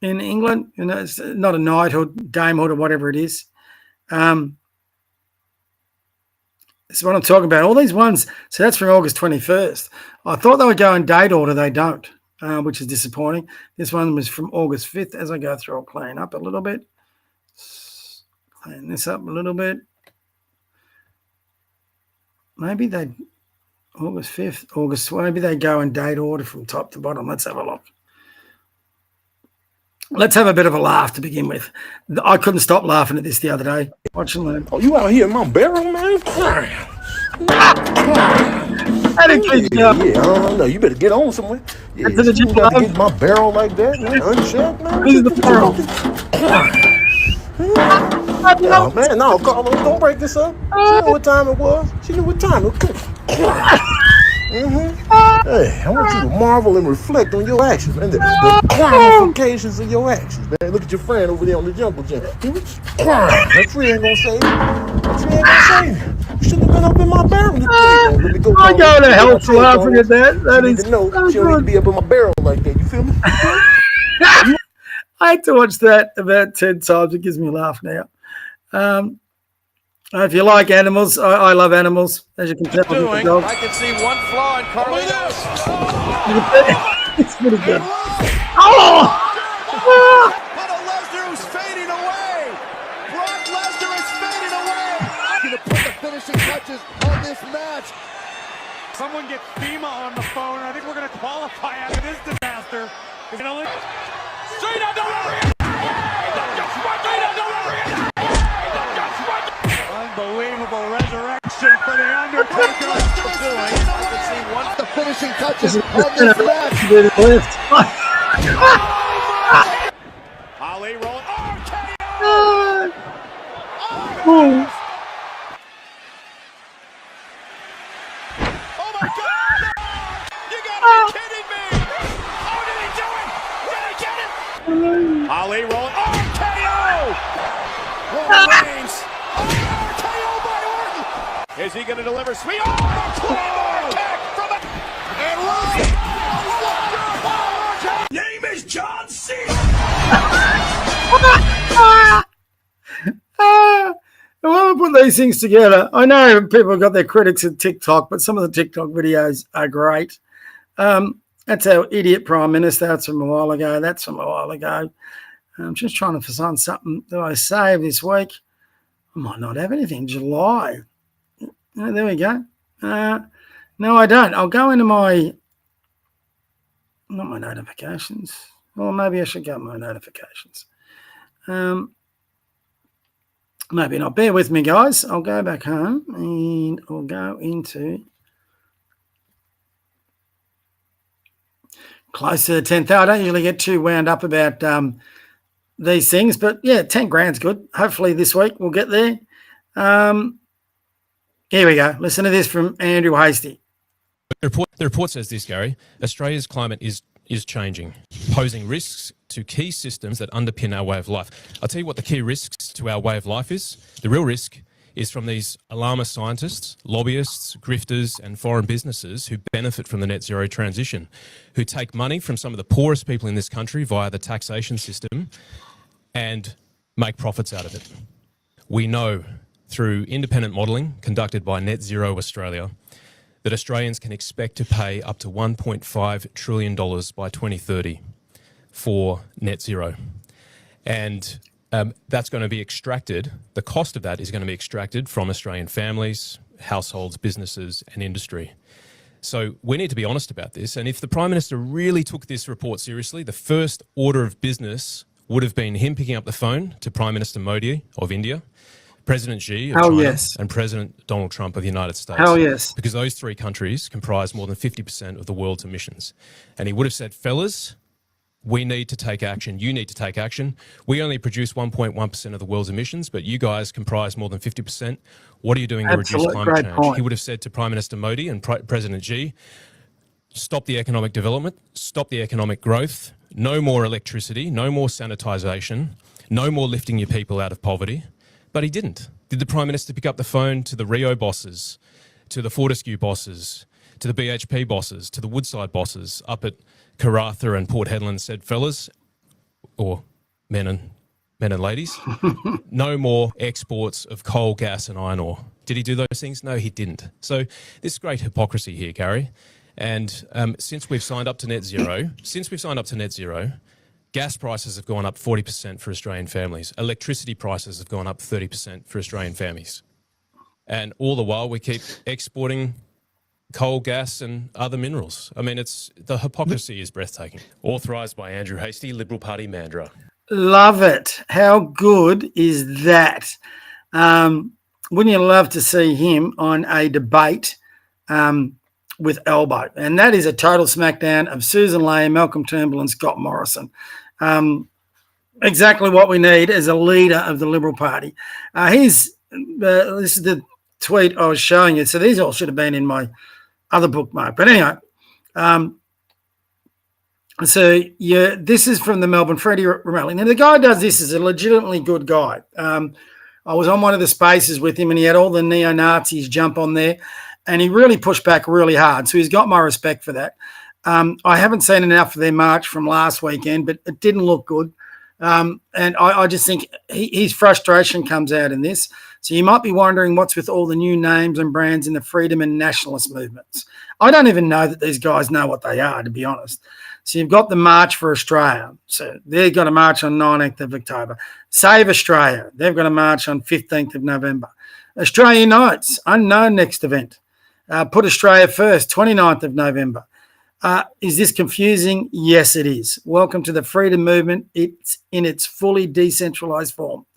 in England? You know, it's not a knighthood, damehood, or whatever it is. This is what I'm talking about. All these ones, so that's from August 21st. I thought they would go in date order. They don't, which is disappointing. This one was from August 5th. As I go through, I'll clean up a little bit. Clean this up a little bit. maybe they August 5th, August. Maybe they go in date order from top to bottom. Let's have a look. Let's have a bit of a laugh to begin with. I couldn't stop laughing at this the other day. Watching them. Oh, you out here in my barrel, man? I didn't keep Yeah, I don't know. You better get on somewhere. Yeah, Into the you gym, got to love. get my barrel like that, man. Unchecked, man. This is the barrel. Oh, man, no, don't break this up. She knew what time it was. She knew what time it was. Hey, I want you to marvel and reflect on your actions, man. The ramifications of your actions, man. Look at your friend over there on the jungle gym. That tree ain't gonna save you. That tree ain't gonna save you. You shouldn't have been up in my barrel. Let me go. I go to hell for laughing at that. That You need is to know so she don't need to good. be up in my barrel like that. You feel me? I had to watch that about 10 times. It gives me a laugh now. If you like animals, I love animals. As you can tell, I can see one flaw in Carlito's. it's pretty good. But a Lesnar who's fading away. Brock Lesnar is fading away. Going to put the finishing touches on this match. Someone get FEMA on the phone. I think we're going to qualify out of this disaster. Straight up the ring. Unbelievable resurrection for the Undertaker. I can see one. The finishing touches on this match. Ali rolling. Oh my God! You gotta be kidding me! Oh, did he do it? Did he get it? Ali rolling. Roman Reigns. RKO by Orton. Is he going to deliver? Sweet. The Claymore kick from the and right. Name is John Cena. When we put these things together, I know people have got their critics at TikTok, but some of the TikTok videos are great. That's our idiot prime minister. That's from a while ago. That's from a while ago. I'm just trying to find something that I saved this week. I might not have anything. July. Oh, there we go. No, I don't. I'll go into not my notifications. Well, maybe I should go to my notifications. Maybe not. Bear with me, guys. I'll go back home and I'll go into close to the 10th hour. I don't usually get too wound up about these things, but yeah, 10 grand's good. Hopefully this week we'll get there. Here we go. Listen to this from Andrew Hasty. The report says this, Gary. Australia's climate is changing, posing risks to key systems that underpin our way of life. I'll tell you what the key risks to our way of life is. The real risk is from these alarmist scientists, lobbyists, grifters, and foreign businesses who benefit from the net zero transition, who take money from some of the poorest people in this country via the taxation system and make profits out of it. We know through independent modelling conducted by Net Zero Australia that Australians can expect to pay up to $1.5 trillion by 2030 for net zero. And that's going to be extracted, the cost of that is going to be extracted from Australian families, households, businesses and industry. So we need to be honest about this. And if the Prime Minister really took this report seriously, the first order of business would have been him picking up the phone to Prime Minister Modi of India, President Xi of China, and President Donald Trump of the United States. Hell yes. Because those three countries comprise more than 50% of the world's emissions. And he would have said, fellas, we need to take action. You need to take action. We only produce 1.1% of the world's emissions, but you guys comprise more than 50%. What are you doing to reduce climate change? Point. He would have said to Prime Minister Modi and President Xi, stop the economic development, stop the economic growth, no more electricity, no more sanitisation, no more lifting your people out of poverty. But he didn't. Did the Prime Minister pick up the phone to the Rio bosses, to the Fortescue bosses, to the BHP bosses, to the Woodside bosses up at Karratha and Port Hedland and said, fellas, or men and ladies, no more exports of coal, gas and iron ore. Did he do those things? No, he didn't. So this is great hypocrisy here, Gary. And since we've signed up to net zero, gas prices have gone up 40% for Australian families. Electricity prices have gone up 30% for Australian families. And all the while we keep exporting coal, gas and other minerals. I mean, the hypocrisy is breathtaking. Authorised by Andrew Hastie, Liberal Party Mandurah. Love it. How good is that? Wouldn't you love to see him on a debate with Elbow? And that is a total smackdown of Susan Lane, Malcolm Turnbull and Scott Morrison. Exactly what we need as a leader of the Liberal Party. This is the tweet I was showing you. So these all should have been in my other bookmark. But anyway, this is from the Melbourne Freddie rally. Now, the guy does this is a legitimately good guy. I was on one of the spaces with him and he had all the neo-Nazis jump on there and he really pushed back really hard. So he's got my respect for that. I haven't seen enough of their march from last weekend, but it didn't look good. And I just think his frustration comes out in this. So you might be wondering what's with all the new names and brands in the freedom and nationalist movements. I don't even know that these guys know what they are, to be honest. So you've got the March for Australia. So they've got a march on 19th of October. Save Australia. They've got a march on 15th of November. Australia Unites, unknown next event. Put Australia First, 29th of November. Is this confusing? Yes, it is. Welcome to the freedom movement. It's in its fully decentralised form.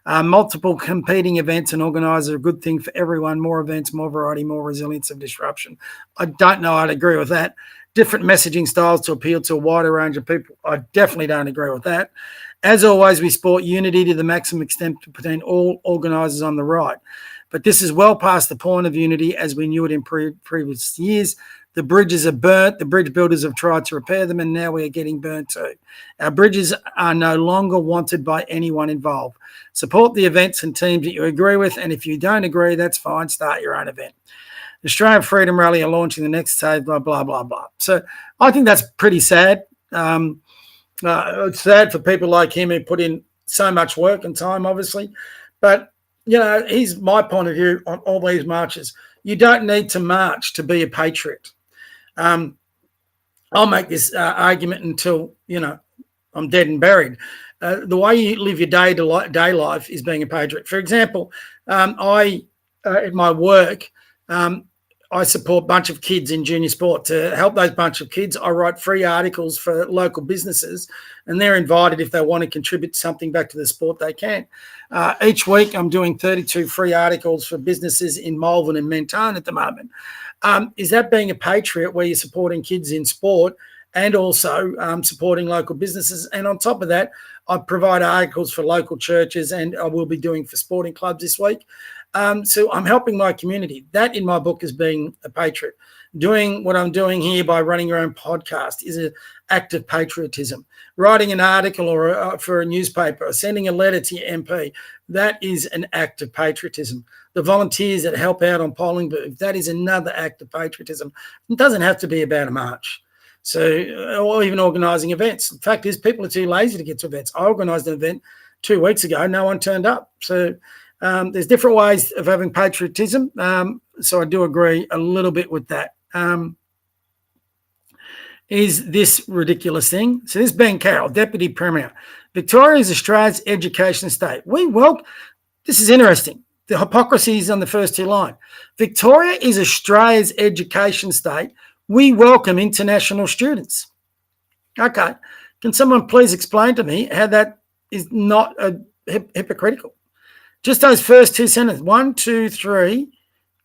Multiple competing events and organisers are a good thing for everyone. More events, more variety, more resilience of disruption. I don't know I'd agree with that. Different messaging styles to appeal to a wider range of people. I definitely don't agree with that. As always, we sport unity to the maximum extent between all organisers on the right. But this is well past the point of unity as we knew it in previous years. The bridges are burnt. The bridge builders have tried to repair them, and now we are getting burnt too. Our bridges are no longer wanted by anyone involved. Support the events and teams that you agree with, and if you don't agree, that's fine. Start your own event. The Australian Freedom Rally are launching the next save, blah, blah, blah, blah. So I think that's pretty sad. It's sad for people like him who put in so much work and time, obviously. But, you know, here's my point of view on all these marches. You don't need to march to be a patriot. I'll make this argument until, you know, I'm dead and buried. The way you live your day life is being a patriot. For example, I at my work, I support a bunch of kids in junior sport. To help those bunch of kids, I write free articles for local businesses, and they're invited if they want to contribute something back to the sport, they can. Each week, I'm doing 32 free articles for businesses in Malvern and Mentone at the moment. Is that being a patriot where you're supporting kids in sport and also supporting local businesses? And on top of that, I provide articles for local churches and I will be doing for sporting clubs this week. So I'm helping my community. That in my book is being a patriot. Doing what I'm doing here by running your own podcast is an act of patriotism. Writing an article or for a newspaper or sending a letter to your MP, that is an act of patriotism. The volunteers that help out on polling booths, that is another act of patriotism. It doesn't have to be about a march. So, or even organising events. The fact is, people are too lazy to get to events. I organised an event 2 weeks ago. No one turned up. So there's different ways of having patriotism. So I do agree a little bit with that. Is this ridiculous thing? So this is Ben Carroll, Deputy Premier. Victoria is Australia's education state. This is interesting. The hypocrisy is on the first two lines. Victoria is Australia's education state. We welcome international students. Okay. Can someone please explain to me how that is not hypocritical? Just those first two sentences. 1, 2, 3,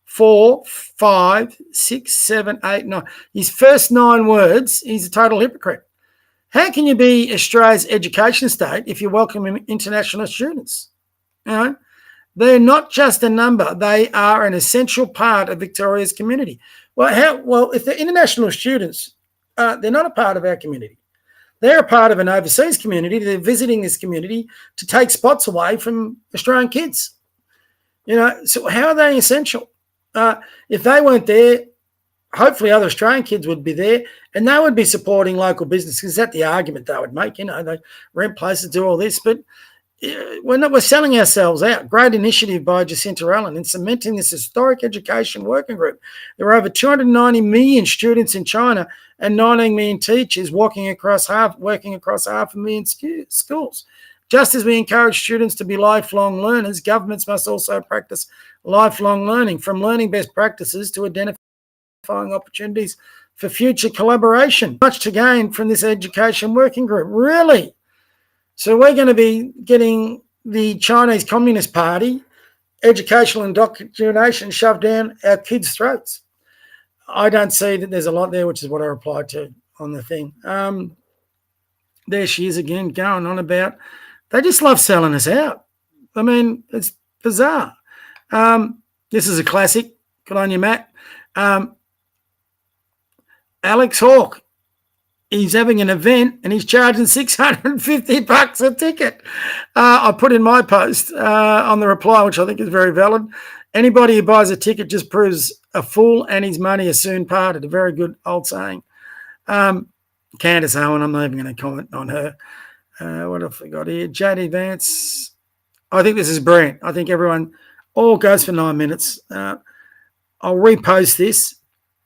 4, 5, 6, 7, 8, 9. His first 9 words, he's a total hypocrite. How can you be Australia's education state if you welcome international students? You know, they're not just a number. They are an essential part of Victoria's community. Well, if they're international students, they're not a part of our community. They're a part of an overseas community. They're visiting this community to take spots away from Australian kids. You know, so how are they essential? If they weren't there, hopefully other Australian kids would be there and they would be supporting local businesses. Is that the argument they would make? You know, they rent places, do all this, but we're selling ourselves out. Great initiative by Jacinta Allen in cementing this historic education working group. There are over 290 million students in China and 19 million teachers working across half a million schools. Just as we encourage students to be lifelong learners, governments must also practice lifelong learning, from learning best practices to identifying opportunities for future collaboration. Much to gain from this education working group. Really? So we're going to be getting the Chinese Communist Party educational indoctrination shoved down our kids' throats. I don't see that there's a lot there, which is what I replied to on the thing. There she is again, going on about they just love selling us out. I mean, it's bizarre. This is a classic. Good on you, Matt. Alex Hawke, he's having an event and he's charging $650 a ticket. I put in my post on the reply, which I think is very valid. Anybody who buys a ticket just proves a fool and his money is soon parted. A very good old saying. Candace Owen, I'm not even going to comment on her. What have we got here? JD Vance. I think this is brilliant. I think everyone all goes for 9 minutes. I'll repost this.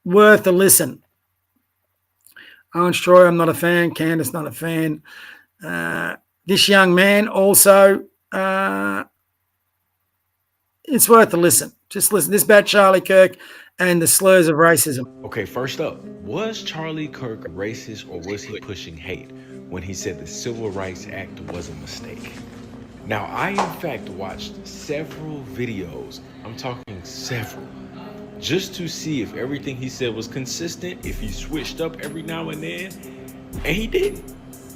Worth a listen. Owen Stroy, I'm not a fan. Candace, not a fan. This young man also, it's worth a listen. Just listen. This is about Charlie Kirk and the slurs of racism. Okay, first up, was Charlie Kirk racist or was he pushing hate when he said the Civil Rights Act was a mistake? Now, I in fact watched several videos, I'm talking several, just to see if everything he said was consistent, if he switched up every now and then, and he didn't.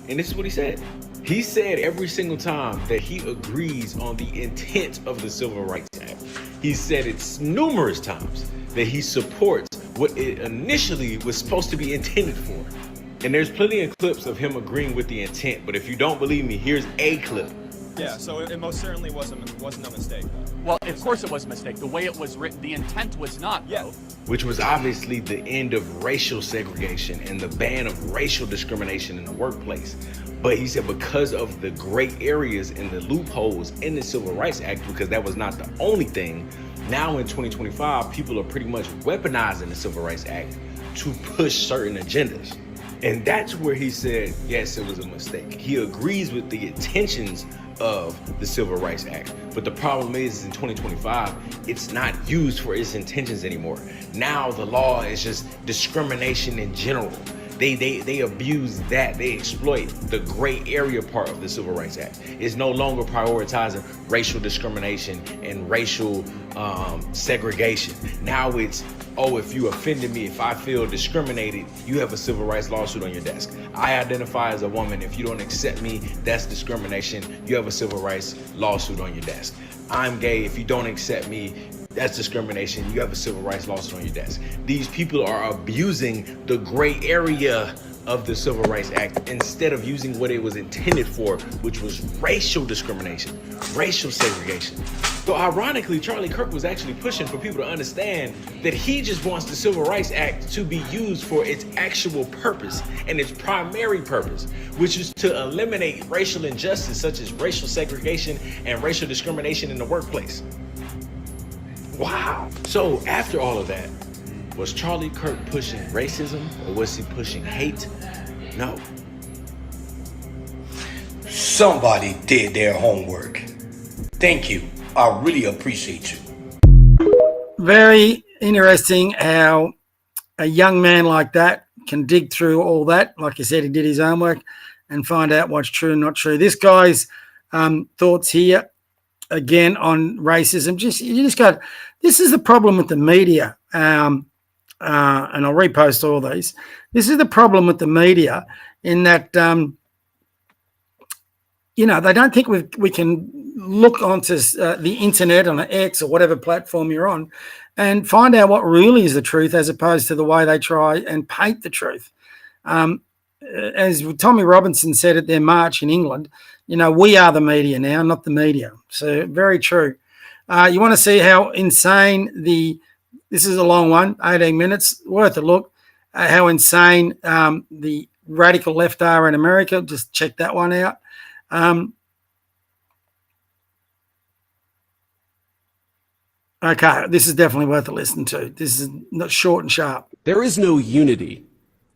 And this is what he said. He said every single time that he agrees on the intent of the Civil Rights Act. He said it numerous times that he supports what it initially was supposed to be intended for. And there's plenty of clips of him agreeing with the intent, but if you don't believe me, here's a clip. Yeah, so it most certainly wasn't a mistake. Well, of course it was a mistake. The way it was written, the intent was not, though. Which was obviously the end of racial segregation and the ban of racial discrimination in the workplace. But he said because of the gray areas and the loopholes in the Civil Rights Act, because that was not the only thing, now in 2025, people are pretty much weaponizing the Civil Rights Act to push certain agendas. And that's where he said, yes, it was a mistake. He agrees with the intentions of the Civil Rights Act. But the problem is in 2025, it's not used for its intentions anymore. Now the law is just discrimination in general. They abuse that. They exploit the gray area part of the Civil Rights Act. It's no longer prioritizing racial discrimination and racial segregation. Now it's, oh, if you offended me, if I feel discriminated, you have a civil rights lawsuit on your desk. I identify as a woman. If you don't accept me, that's discrimination. You have a civil rights lawsuit on your desk. I'm gay. If you don't accept me, that's discrimination. You have a civil rights lawsuit on your desk. These people are abusing the gray area of the Civil Rights Act instead of using what it was intended for, which was racial discrimination, racial segregation. So ironically, Charlie Kirk was actually pushing for people to understand that he just wants the Civil Rights Act to be used for its actual purpose and its primary purpose, which is to eliminate racial injustice such as racial segregation and racial discrimination in the workplace. Wow. So after all of that, was Charlie Kirk pushing racism or was he pushing hate? No. Somebody did their homework. Thank you. I really appreciate you. Very interesting how a young man like that can dig through all that. Like you said, he did his homework and find out what's true and not true. This guy's thoughts here, again, on racism. You just got, this is the problem with the media. And I'll repost all these. This is the problem with the media in that, they don't think we can look onto the internet on an X or whatever platform you're on and find out what really is the truth as opposed to the way they try and paint the truth. As Tommy Robinson said at their march in England, we are the media now, not the media. So very true. You want to see how insane this is a long one, 18 minutes, worth a look, how insane the radical left are in America. Just check that one out. Okay, this is definitely worth a listen to. This is not short and sharp. There is no unity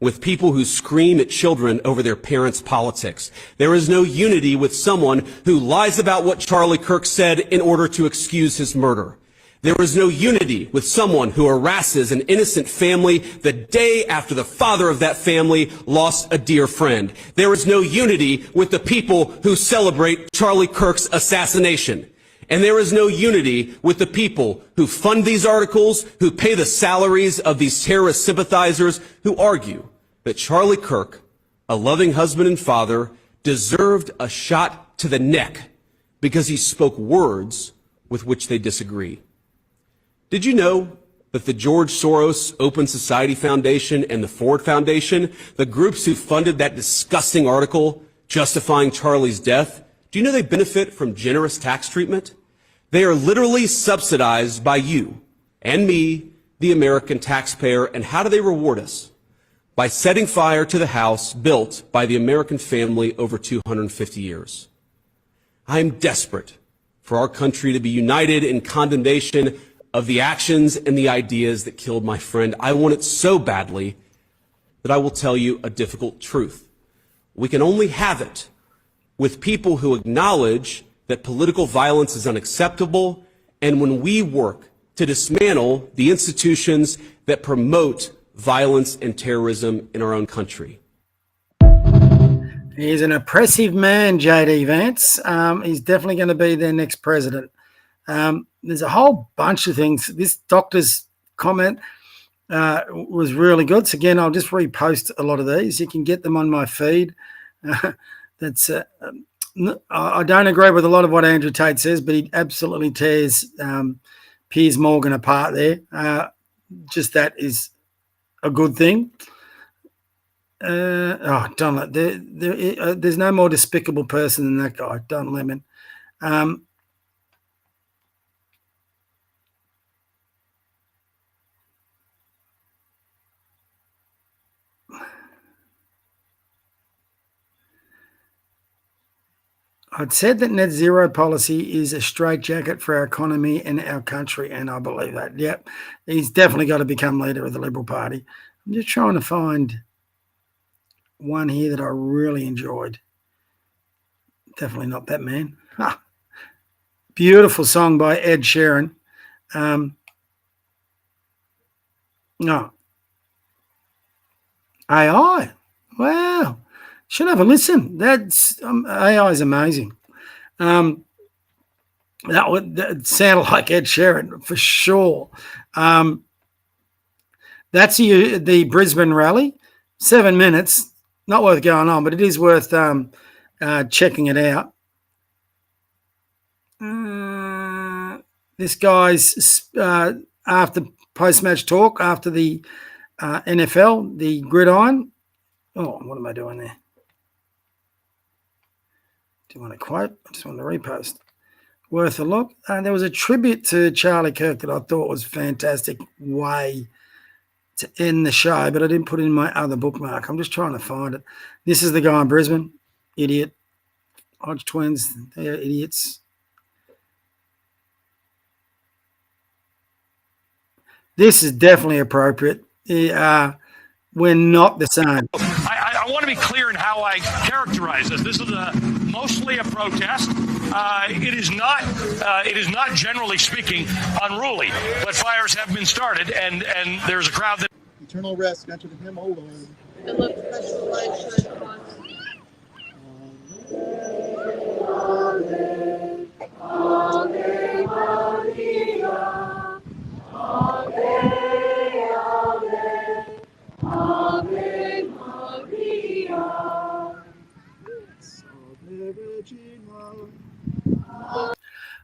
with people who scream at children over their parents' politics. There is no unity with someone who lies about what Charlie Kirk said in order to excuse his murder. There is no unity with someone who harasses an innocent family the day after the father of that family lost a dear friend. There is no unity with the people who celebrate Charlie Kirk's assassination. And there is no unity with the people who fund these articles, who pay the salaries of these terrorist sympathizers, who argue that Charlie Kirk, a loving husband and father, deserved a shot to the neck because he spoke words with which they disagree. Did you know that the George Soros Open Society Foundation and the Ford Foundation, the groups who funded that disgusting article justifying Charlie's death, do you know they benefit from generous tax treatment? They are literally subsidized by you and me, the American taxpayer. And how do they reward us? By setting fire to the house built by the American family over 250 years. I am desperate for our country to be united in condemnation of the actions and the ideas that killed my friend. I want it so badly that I will tell you a difficult truth. We can only have it with people who acknowledge that political violence is unacceptable, and when we work to dismantle the institutions that promote violence and terrorism in our own country. He's an oppressive man, J.D. Vance. He's definitely going to be their next president. There's a whole bunch of things. This doctor's comment was really good. So again, I'll just repost a lot of these. You can get them on my feed. I don't agree with a lot of what Andrew Tate says, but he absolutely tears Piers Morgan apart there. Just that is a good thing. Don, there's no more despicable person than that guy, Don Lemon. I'd said that net zero policy is a straitjacket for our economy and our country, and I believe that. Yep, he's definitely got to become leader of the Liberal Party. I'm just trying to find one here that I really enjoyed. Definitely not that man. Beautiful song by Ed Sheeran. No. AI. Wow. Should have a listen. That's AI is amazing. That sounded like Ed Sheeran for sure. That's the Brisbane rally. 7 minutes. Not worth going on, but it is worth checking it out. This guy's after post-match talk after the NFL, the gridiron. Oh, what am I doing there? Do you want to quote? I just want to repost. Worth a look. There was a tribute to Charlie Kirk that I thought was a fantastic way to end the show, but I didn't put it in my other bookmark. I'm just trying to find it. This is the guy in Brisbane. Idiot. Hodge twins. They're idiots. This is definitely appropriate. We're not the same. I want to be clear in how I characterize this. This is mostly a protest. It is not generally speaking unruly, but fires have been started, and there's a crowd that. Eternal rest unto him, O Lord. It looks special like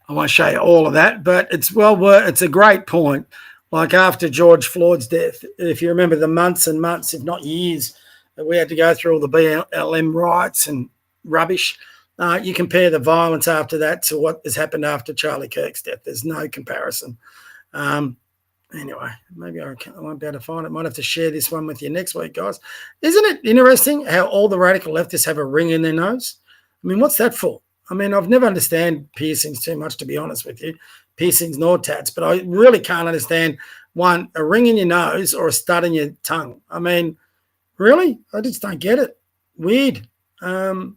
I won't show you all of that, but it's it's a great point. Like after George Floyd's death, if you remember the months and months, if not years, that we had to go through all the BLM riots and rubbish, you compare the violence after that to what has happened after Charlie Kirk's death. There's no comparison. Anyway, maybe I won't be able to find it. Might have to share this one with you next week, guys. Isn't it interesting how all the radical leftists have a ring in their nose? I mean, what's that for? I mean, I've never understand piercings too much, to be honest with you. Piercings nor tats, but I really can't understand, one, a ring in your nose or a stud in your tongue. I mean, Really? I just don't get it. Weird. Oh,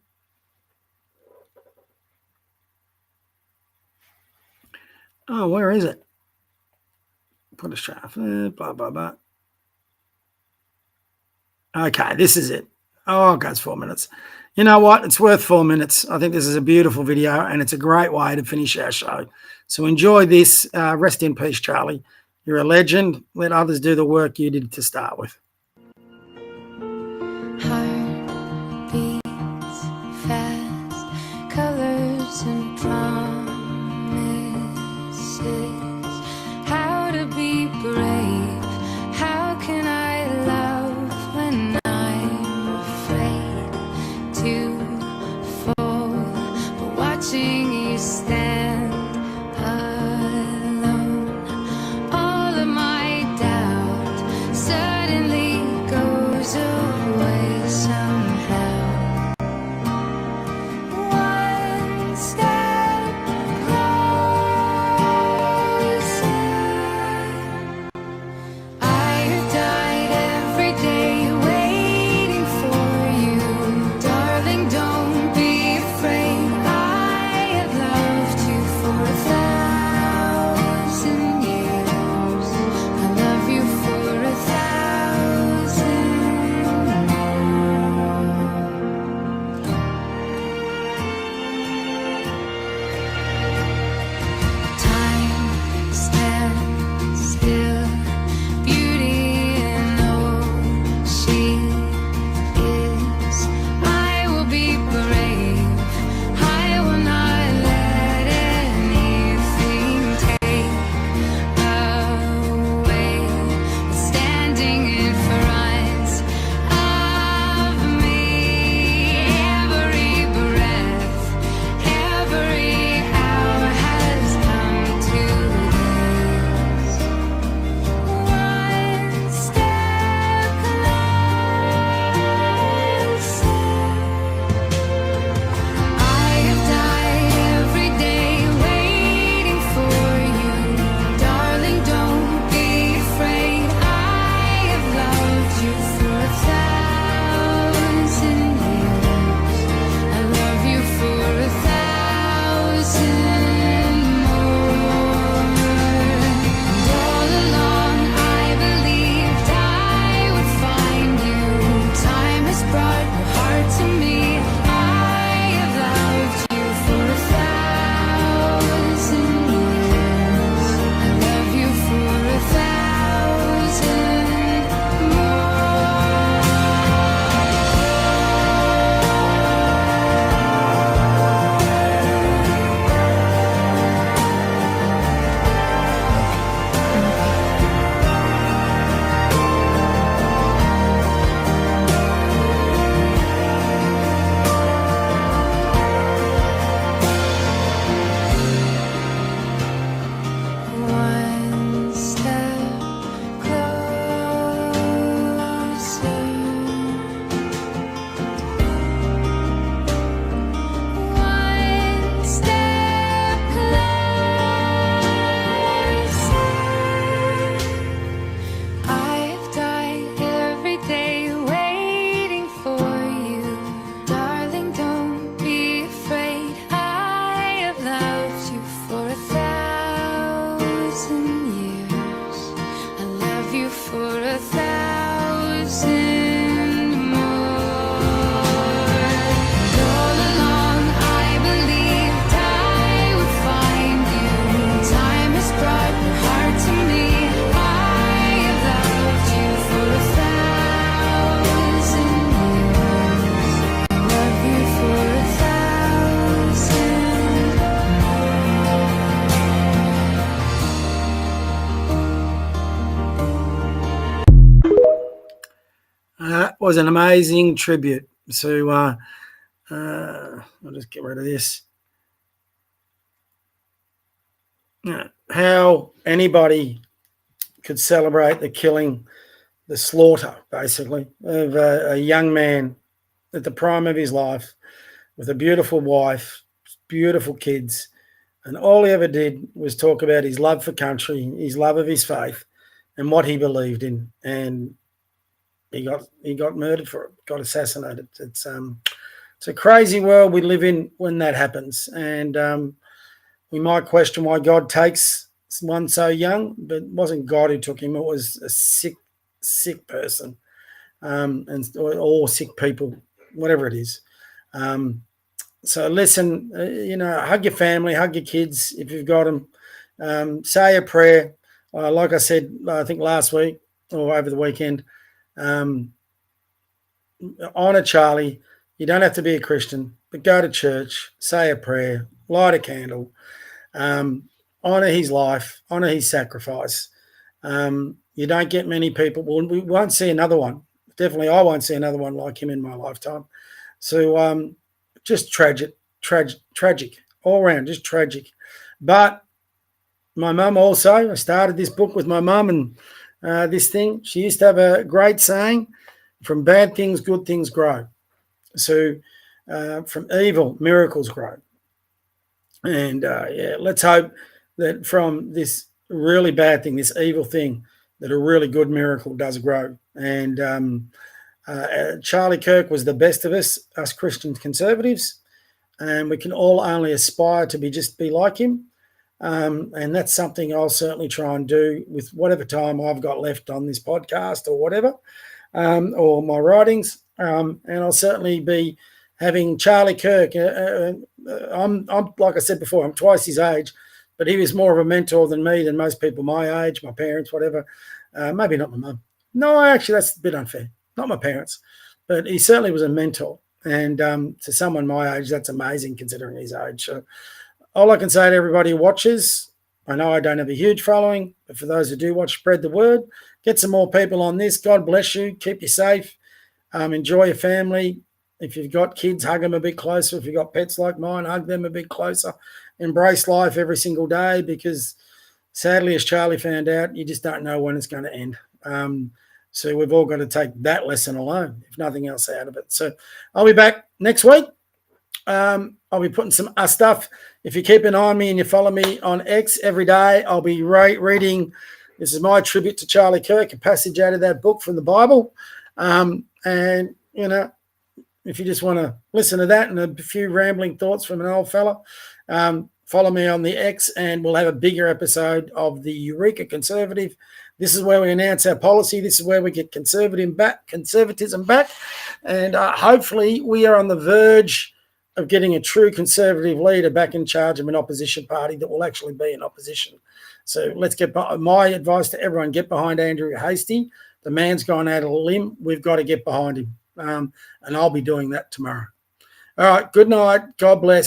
where is it? Put a shaft. Blah, blah, blah. Okay, this is it. Oh, it goes 4 minutes. You know what? It's worth 4 minutes. I think this is a beautiful video, and it's a great way to finish our show. So enjoy this. Rest in peace, Charlie. You're a legend. Let others do the work you did to start with. Heart beats fast, colors and promises. How to be brave? How can I love when I'm afraid to fall? But watching you stand alone, all of my doubt suddenly goes away somehow. One step closer. I have died every day waiting for you. Darling, don't be afraid. I have loved you for 1,000 years. I love you for 1,000 more. Time stands still. Beauty in all she is. I will be brave. I will not let anything take away. Standing in front of me, every breath, every hour has come to this. One step closer. I have died every day waiting for you. Darling, don't be afraid. I have loved you for 1,000 years. I love you for 1,000 more. And all along I believed I would find you. Time has brought your heart to me. I have loved you for 1,000 years. I love you for 1,000 One step closer. One step closer. I've died every day waiting for you. Darling, don't be afraid. I have loved you for 1,000 years. I love you for 1,000 more. And all along I believed I would find you. Time has brought your heart to me. I have loved you for 1,000 years. I love you for 1,000 That was an amazing tribute. So I'll just get rid of this. How anybody could celebrate the killing, the slaughter, basically, of a young man at the prime of his life with a beautiful wife, beautiful kids, and all he ever did was talk about his love for country, his love of his faith, and what he believed in. And he got murdered for it, got assassinated. It's a crazy world we live in when that happens, and we might question why God takes one so young, but it wasn't God who took him. It was a sick person, or sick people, whatever it is. So listen, hug your family, hug your kids if you've got them. Say a prayer. Like I said, I think last week or over the weekend, honor Charlie. You don't have to be a Christian, but go to church, say a prayer, light a candle, honor his life, honor his sacrifice. You don't get many people. Well, we won't see another one. Definitely, I won't see another one like him in my lifetime. So just tragic, all around, just tragic. But my mum also, I started this book with my mum and this thing. She used to have a great saying, from bad things, good things grow. So from evil, miracles grow. And let's hope that from this really bad thing, this evil thing, that a really good miracle does grow. And Charlie Kirk was the best of us Christian conservatives, and we can all only aspire to be like him. And that's something I'll certainly try and do with whatever time I've got left on this podcast or whatever, or my writings. And I'll certainly be having Charlie Kirk. I'm like I said before, I'm twice his age, but he was more of a mentor than me, than most people my age, my parents, whatever. Maybe not my mum. No, actually, that's a bit unfair. Not my parents, but he certainly was a mentor. And to someone my age, that's amazing considering his age. So all I can say to everybody who watches, I know I don't have a huge following, but for those who do watch, spread the word. Get some more people on this. God bless you. Keep you safe. Enjoy your family. If you've got kids, hug them a bit closer. If you've got pets like mine, hug them a bit closer. Embrace life every single day, because sadly, as Charlie found out, you just don't know when it's going to end. So we've all got to take that lesson alone, if nothing else out of it. So I'll be back next week. I'll be putting some stuff. If you keep an eye on me and you follow me on X every day, I'll be reading. This is my tribute to Charlie Kirk, a passage out of that book from the Bible. And, if you just want to listen to that and a few rambling thoughts from an old fella, follow me on the X, and we'll have a bigger episode of the Eureka Conservative. This is where we announce our policy. This is where we get conservatism back. And hopefully we are on the verge of getting a true conservative leader back in charge of an opposition party that will actually be in opposition. So let's get my advice to everyone, get behind Andrew Hastie. The man's gone out of a limb. We've got to get behind him. And I'll be doing that tomorrow. All right. Good night. God bless.